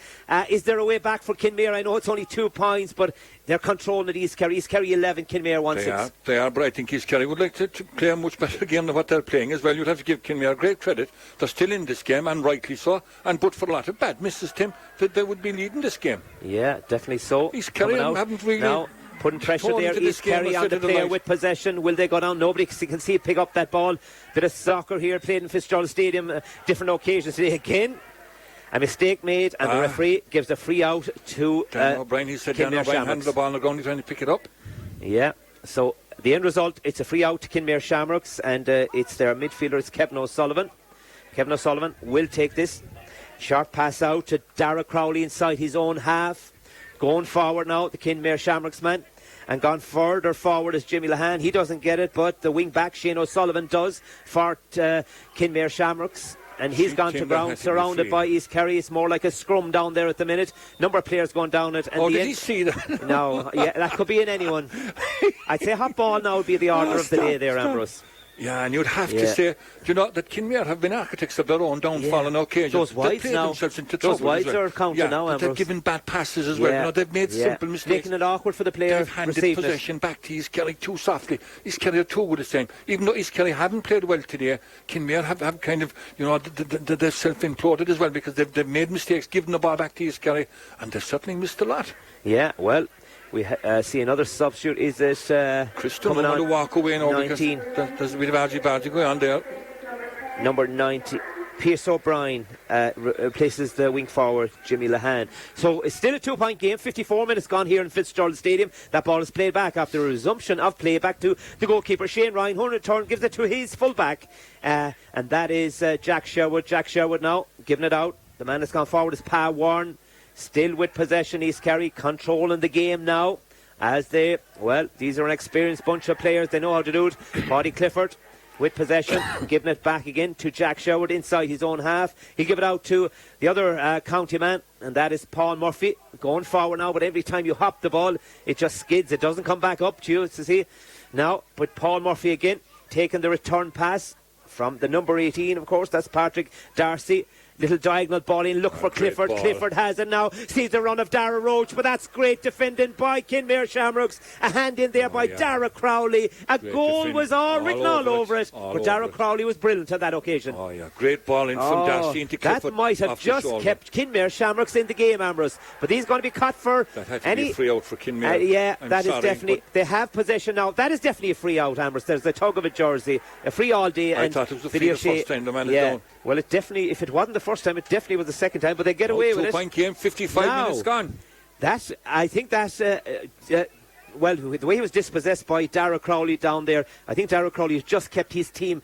Is there a way back for Kenmare? I know it's only 2 points, but they're controlling it. East Kerry 11, Kenmare 1-6. They are, but I think East Kerry would like to play a much better game than what they're playing as well. You'd have to give Kenmare great credit. They're still in this game, and rightly so. And but for a lot of bad misses, Tim, that they would be leading this game. Yeah, definitely so. East Kerry haven't really... Now, putting pressure there. East Kerry on the player with possession. Will they go down? Nobody can see it pick up that ball. Bit of soccer here played in Fitzgerald Stadium. Different occasions today again. A mistake made, and the referee gives a free out to Dan O'Brien. He said Dan O'Brien handed the ball on the ground. He's trying to pick it up. Yeah. So the end result, it's a free out to Kenmare Shamrocks, and it's their midfielder, it's Kevin O'Sullivan. Kevin O'Sullivan will take this. Sharp pass out to Dara Crowley inside his own half. Going forward now, the Kenmare Shamrocks man. And gone further forward is Jimmy Lehane. He doesn't get it, but the wing back, Shane O'Sullivan, does for Kenmare Shamrocks. And he's gone to ground, surrounded by East Kerry. It's more like a scrum down there at the minute. Number of players going down it. And did he see that? No, yeah, that could be in anyone. I'd say hot ball now would be the order of the day there, Ambrose. Yeah, and you'd have to say, you know, that Kenmare have been architects of their own downfall on occasion. Those wides now. Those wides are counting now, Ambrose. They've given bad passes as well. You know, they've made simple mistakes. Making it awkward for the player. They've handed possession back to East Kerry too softly. East Kerry are too good at time. Even though East Kerry haven't played well today, Kenmare have kind of, you know, they've self-imploded as well because they've made mistakes, given the ball back to East Kerry, and they've certainly missed a lot. Yeah, well, we see another substitute. Is it Christian coming on to walk away now 19. Because there's a bit of argy-bargy going on there. Number 90, Pierce O'Brien replaces the wing forward Jimmy Lehane. So it's still a 2-point game. 54 minutes gone here in Fitzgerald Stadium. That ball is played back after a resumption of play back to the goalkeeper Shane Ryan. Who in return gives it to his fullback, and that is Jack Sherwood. Jack Sherwood now giving it out. The man that's gone forward is Pa Warren. Still with possession, East Kerry controlling the game now. As these are an experienced bunch of players. They know how to do it. Paddy Clifford with possession, giving it back again to Jack Sherwood inside his own half. He'll give it out to the other county man, and that is Paul Murphy. Going forward now, but every time you hop the ball, it just skids. It doesn't come back up to you, to see. Now, but Paul Murphy again, taking the return pass from the number 18, of course. That's Patrick Darcy. Little diagonal ball in, look for Clifford. Clifford has it now. Sees the run of Dara Roche, but that's great defending by Kenmare Shamrocks. A hand in there by Dara Crowley. A great goal was written all over it. But Dara Crowley was brilliant on that occasion. Oh, yeah. Great ball in from Darcy into Clifford. That might have just kept Kenmare Shamrocks in the game, Ambrose. But he's going to be cut for that had to be a free out for Kenmare. That is definitely. They have possession now. That is definitely a free out, Ambrose. There's a tug of a jersey. A free all day. I thought it was a free the first time the man is down. Well, it definitely, if it wasn't the first time, it definitely was the second time, but they get away with it. 2-point game, 55 minutes gone. I think that's, well, the way he was dispossessed by Dara Crowley down there, I think Dara Crowley has just kept his team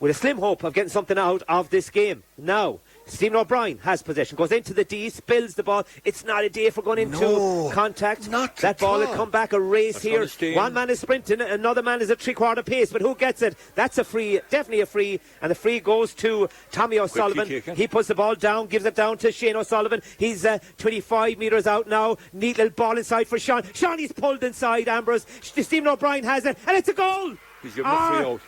with a slim hope of getting something out of this game. Now, Stephen O'Brien has possession, goes into the D, spills the ball. It's not a day for going into contact. Not that ball will come back, a race here. One man is sprinting, another man is at 3/4 pace, but who gets it? That's a free, definitely a free, and the free goes to Tommy O'Sullivan. He puts the ball down, gives it down to Shane O'Sullivan. He's 25 metres out now. Neat little ball inside for Sean. Sean, he's pulled inside, Ambrose. Stephen O'Brien has it, and it's a goal. He's giving a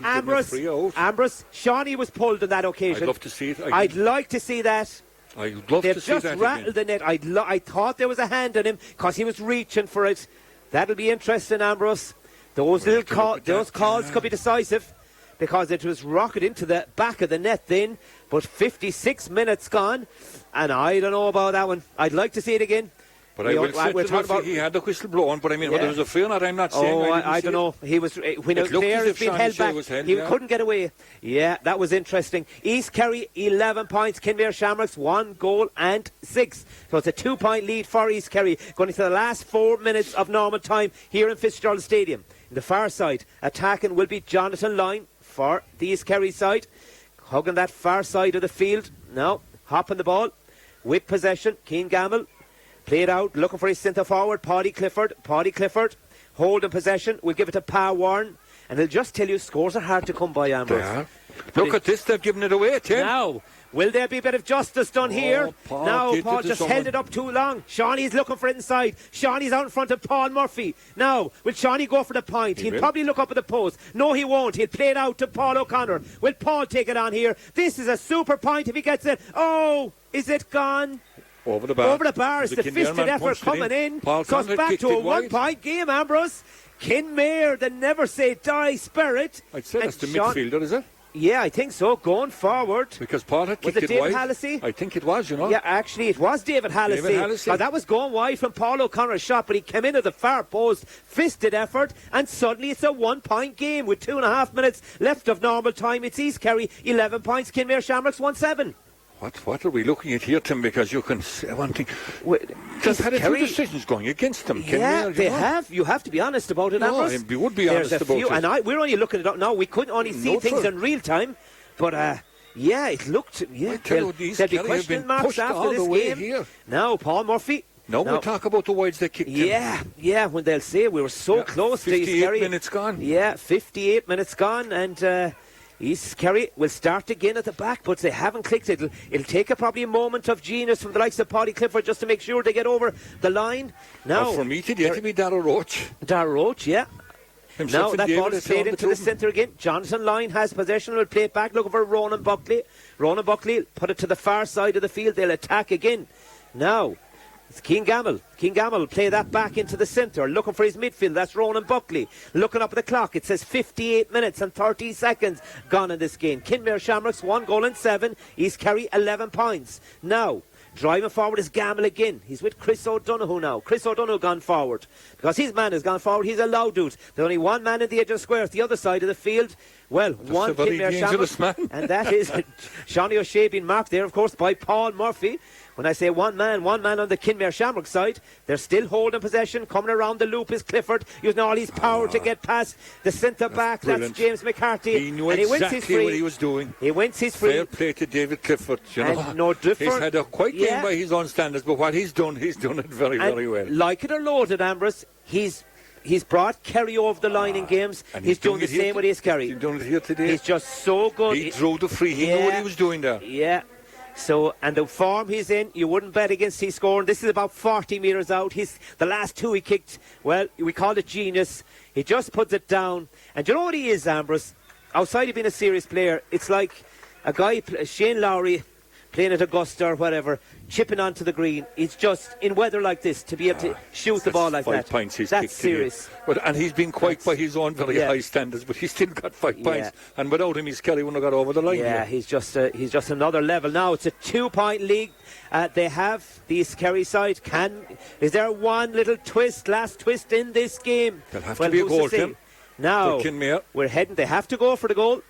free out. Ambrose, Shawnee was pulled on that occasion. I'd love to see it. I'd like to see that. I'd love to see that. They've just rattled the net. I thought there was a hand on him because he was reaching for it. That'll be interesting, Ambrose. Those calls could be decisive because it was rocketed into the back of the net then. But 56 minutes gone, and I don't know about that one. I'd like to see it again. But I will say we're talking about he had the whistle blown, but I mean, whether it was a free or not, I'm not saying. I don't know. He was when a player has been held back, he couldn't get away. Yeah, that was interesting. East Kerry 11 points, Kenmare Shamrocks 1 goal and 6. So it's a 2-point lead for East Kerry going into the last 4 minutes of normal time here in Fitzgerald Stadium. In the far side, attacking will be Jonathan Lyne for the East Kerry side, hugging that far side of the field. Now hopping the ball with possession. Keane Gamble. Played out, looking for his centre forward, Paddy Clifford, holding possession. We'll give it to Pa Warren, and he'll just tell you scores are hard to come by, Ambrose. They are. Look at this, they've given it away, Tim. Now, will there be a bit of justice done here? Paul just held it up too long. Shawnee's looking for it inside. Shawnee's out in front of Paul Murphy. Now, will Shawnee go for the point? He'll probably look up at the post. No, he won't. He'll play it out to Paul O'Connor. Will Paul take it on here? This is a super point if he gets it. Oh, is it gone? Over the bar. It's the fisted effort coming in. So it's back to a 1-point game, Ambrose. Kenmare, the never say die spirit. I'd say that's the midfielder, is it? Yeah, I think so, going forward. Because Paul had kicked it David wide. Hallissey? I think it was, you know. Yeah, actually, it was David Hallissey. That was going wide from Paul O'Connor's shot, but he came in at the far post, fisted effort, and suddenly it's a 1-point game with 2.5 minutes left of normal time. It's East Kerry, 11 points, Kenmare Shamrocks 1-7. What are we looking at here, Tim? Because you can say one thing. They've had a few decisions going against them. Yeah, they have. You have to be honest about it, Ambrose. We would be honest about it. And we're only looking it up now. We couldn't only see things in real time. But, it looked... Yeah, there'll be question marks after this game. Here. Now, Paul Murphy... No, we'll talk about the wides they kicked in. Yeah, when they'll say we were so close to East Kerry. 58 minutes gone. Yeah, 58 minutes gone, and... East Kerry will start again at the back, but they haven't clicked it. It'll take probably a moment of genius from the likes of Paddy Clifford just to make sure they get over the line. Now, for me, it'd yet to be Dara Roche. Dara Roche, yeah. Now that ball is played into the centre again. Jonathan Lyne has possession, will play it back, looking for Ronan Buckley. Ronan Buckley put it to the far side of the field. They'll attack again. Now, it's Keane Gamble. Keane Gamble will play that back into the centre, looking for his midfield. That's Ronan Buckley. Looking up at the clock, it says 58 minutes and 30 seconds gone in this game. Kenmare Shamrocks 1 goal and 7. East Kerry 11 points. Now, driving forward is Gamble again. He's with Chris O'Donoghue now. Chris O'Donoghue gone forward. Because his man has gone forward, he's a loud dude. There's only one man in the edge of the square at the other side of the field. Well, one Kenmare Shamrocks. And that is Shawnee O'Shea being marked there, of course, by Paul Murphy. When I say one man on the Kenmare Shamrock side, they're still holding possession. Coming around the loop is Clifford, using all his power to get past the centre back. That's James McCarthy. He knew exactly what he was doing. He wins his free. Fair play to David Clifford. You know, he's had a quite game by his own standards, but what he's done it very, very well. Like it or loaded, Ambrose, he's brought Kerry over the line in games. And he's doing the same with East Kerry. He's doing it here today. He's just so good. He drew the free. He knew what he was doing there. Yeah. So, and the form he's in, you wouldn't bet against his scoring. This is about 40 metres out. The last two he kicked, well, we called it genius. He just puts it down. And you know what he is, Ambrose? Outside of being a serious player, it's like a guy, Shane Lowry, playing at Augusta or whatever, chipping onto the green. It's just, in weather like this, to be able to shoot the ball like that. 5 points he's that's kicked serious. But, and he's been quite by his own very high standards, but he's still got 5 points. And without him, East Kerry wouldn't have got over the line. Yeah, he's just another level. Now, it's a 2-point league. They have the East Kerry side. Is there one little last twist in this game? There'll have to be a goal, Tim. Now, we're heading. They have to go for the goal.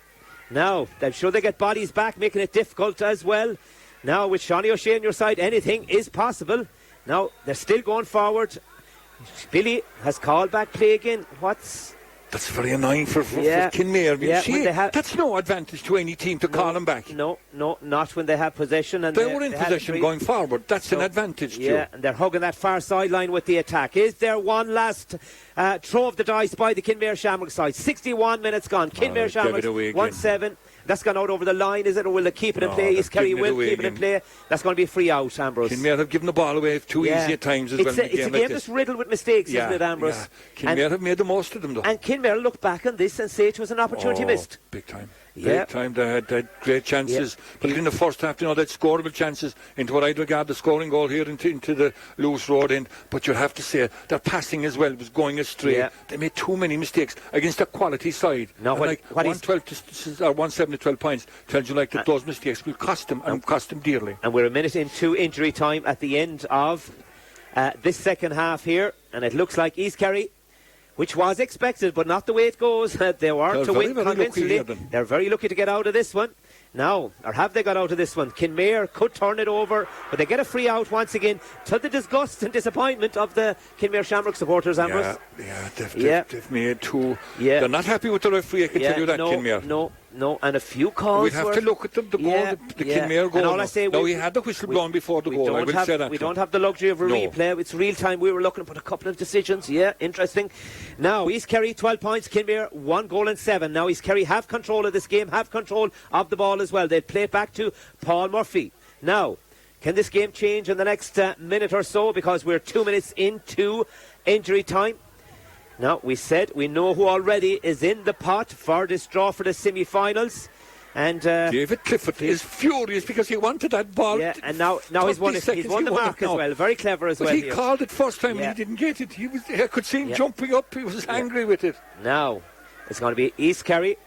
Now, I'm sure they get bodies back, making it difficult as well. Now, with Shawnee O'Shea on your side, anything is possible. Now, they're still going forward. Billy has called back play again. That's very annoying for Kenmare. That's no advantage to any team to call them back. No, not when they have possession. And they were in possession going forward. That's an advantage. Yeah, and they're hugging that far sideline with the attack. Is there one last throw of the dice by the Kenmare Shamrock side? 61 minutes gone. Kenmare Shamrock 1-7. That's gone out over the line, is it? Or will they keep it in play? East Kerry will keep it in play. That's going to be a free out, Ambrose. Kenmare have given the ball away too easy at times as well. It's a game that's riddled with mistakes, isn't it, Ambrose? Yeah. Kenmare have made the most of them, though. And Kenmare look back on this and say it was an opportunity missed. Big time. Big time. They had great chances. But in the first half, they'd scoreable chances into what I'd regard the scoring goal here into the loose road end. But you'd have to say their passing as well was going astray. Yeah. They made too many mistakes against a quality side. No, like 1-7 to 12 points tells you like that those mistakes will cost them and cost them dearly. And we're a minute into injury time at the end of this second half here, and it looks like East Kerry, which was expected, but not the way it goes. They weren't to win convincingly. They're very lucky to get out of this one. Now, or have they got out of this one? Kenmare could turn it over, but they get a free out once again, to the disgust and disappointment of the Kenmare Shamrock supporters, Ambrose. They've made two. Yeah. They're not happy with the referee, I can tell you that, Kenmare. No, and a few calls. We'd have to look at the goal, the Kenmare goal. And all I say, he had the whistle blown before the goal. I will say that. We don't have the luxury of a replay. It's real time. We were looking at a couple of decisions. Yeah, interesting. Now, East Kerry 12 points, Kenmare 1 goal and 7. Now, East Kerry have control of this game, have control of the ball as well. They'll play it back to Paul Murphy. Now, can this game change in the next minute or so? Because we're 2 minutes into injury time. Now, we said we know who already is in the pot for this draw for the semi-finals. And David Clifford is furious because he wanted that ball. Yeah, and now he's won the mark as well. Very clever as well. But he called it first time and he didn't get it. I could see him jumping up. He was angry with it. Now, it's going to be East Kerry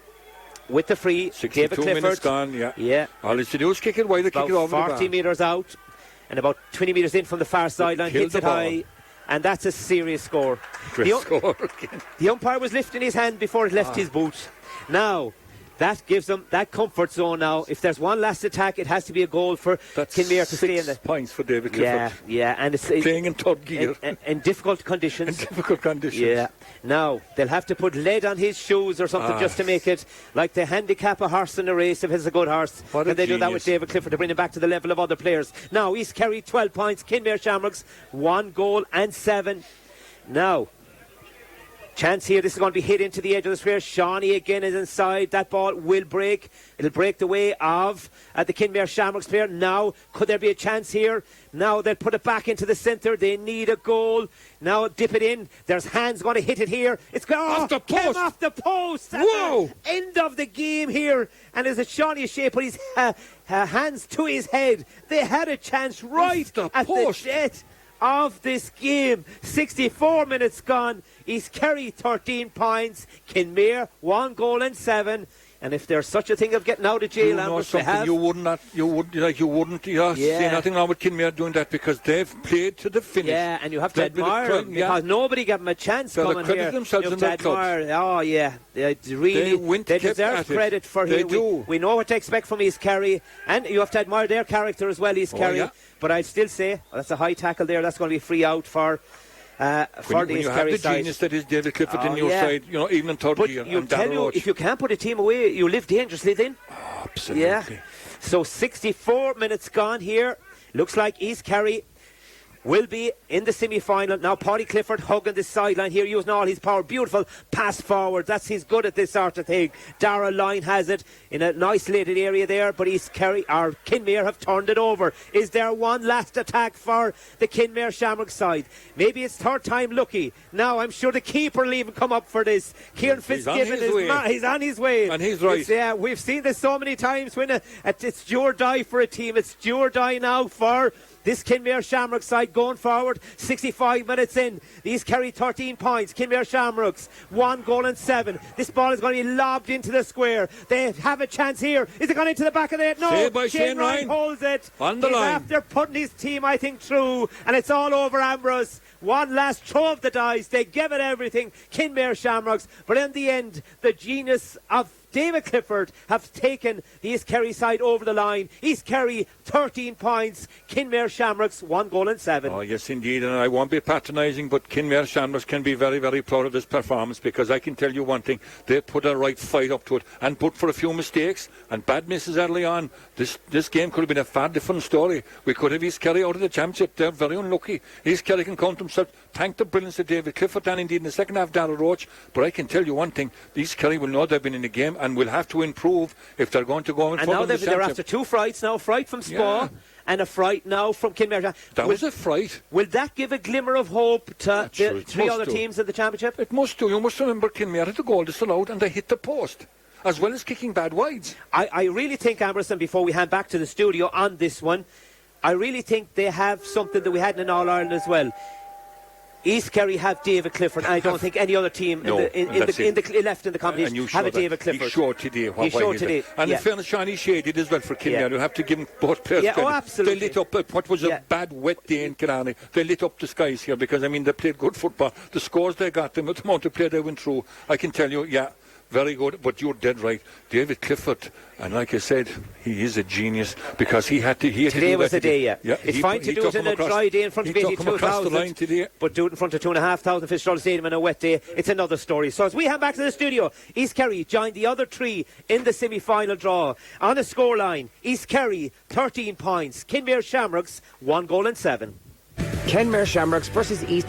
with the free. 62 David Clifford. Minutes gone, yeah. All he's to do is kick it wide, kick it over the bar. 40 metres out and about 20 metres in from the far sideline, hits it high. And that's a serious score. The umpire was lifting his hand before it left his boot. Now, that gives them that comfort zone now. If there's one last attack, it has to be a goal for Kenmare to stay in the... 6 points for David Clifford. Yeah, and it's... Playing in third gear. In difficult conditions. Yeah. Now, they'll have to put lead on his shoes or something just to make it like they handicap a horse in a race if it's a good horse. And they do that with David Clifford to bring him back to the level of other players. Now, East Kerry 12 points, Kenmare Shamrocks 1 goal and 7. Now, chance here. This is going to be hit into the edge of the square. Shawnee again is inside. That ball will break. It'll break the way of the Kenmare Shamrocks player. Now, could there be a chance here? Now they'll put it back into the centre. They need a goal. Now dip it in. There's hands going to hit it here. It's going off the post. Off the post. Whoa! End of the game here. And as a Shawnee shape put his hands to his head. They had a chance right at the jet of this game. 64 minutes gone. East Kerry 13 points, Kenmare 1 goal and 7. And if there's such a thing of getting out of jail, you wouldn't say nothing wrong with Kenmare doing that because they've played to the finish. Yeah, and you have to admire them because nobody gave them a chance coming here. Themselves you have to admire. Oh yeah, they deserve credit for it. We know what to expect from East Kerry, and you have to admire their character as well, East Kerry. Yeah. But I'd still say that's a high tackle there. That's going to be free out for the East Kerry side. You have the genius that is David Clifford in your side, even in third gear. And Dara Roche. If you can't put a team away, you live dangerously then. Oh, absolutely. Yeah. So 64 minutes gone here. Looks like East Kerry will be in the semi-final. Now Paddy Clifford hugging the sideline here, using all his power. Beautiful pass forward. He's good at this sort of thing. Dara Line has it in an isolated area there, but East Kerry or Kenmare have turned it over. Is there one last attack for the Kenmare Shamrock side? Maybe it's third time lucky. Now I'm sure the keeper will even come up for this. Kieran Fitzgibbon he's on his way. And he's right. We've seen this so many times when it's do or die for a team. It's do or die now for this Kenmare Shamrock side going forward. 65 minutes in. These carry 13 points. Kenmare Shamrocks 1 goal and 7. This ball is going to be lobbed into the square. They have a chance here. Is it going into the back of the net? No. Saved by Shane Ryan. Holds it. On the line. After putting his team, I think, through. And it's all over Ambrose. One last throw of the dice. They give it everything. Kenmare Shamrocks. But in the end, the genius of David Clifford have taken the East Kerry side over the line. East Kerry 13 points, Kenmare Shamrocks 1 goal and 7. Oh yes indeed, and I won't be patronising, but Kenmare Shamrocks can be very, very proud of this performance because I can tell you one thing, they put a right fight up to it, and but for a few mistakes and bad misses early on, this game could have been a far different story. We could have East Kerry out of the championship. They're very unlucky. East Kerry can count themselves. Thank the brilliance of David Clifford and indeed in the second half Dara Roche, but I can tell you one thing, East Kerry will know they've been in the game and will have to improve if they're going to go and now they're after two frights now, a fright from Spa and a fright now from Kenmare. That was a fright. Will that give a glimmer of hope to the three other teams in the championship? It must do. You must remember Kenmare had the goal disallowed and they hit the post as well as kicking bad wides. I really think, Amberson, before we hand back to the studio on this one, I really think they have something that we had in All-Ireland as well. East Kerry have David Clifford. I don't think any other team left in the competition have a David Clifford. He showed today. He showed today. And in fairness, Sean, he shaded as well for Kenmare. You have to give him both players credit. Absolutely. They lit up what was a bad, wet day in Killarney. They lit up the skies here because, I mean, they played good football. The scores they got, the amount of play they went through, I can tell you, very good, but you're dead right. David Clifford, and like I said, he is a genius because he had to. Today was the day, It's fine to do it in a dry day in front of 82,000, but do it in front of 2,500 Fitzgerald Stadium on a wet day. It's another story. So as we head back to the studio, East Kerry joined the other three in the semi-final draw. On the scoreline, East Kerry 13 points, Kenmare Shamrocks 1 goal and 7. Kenmare Shamrocks versus East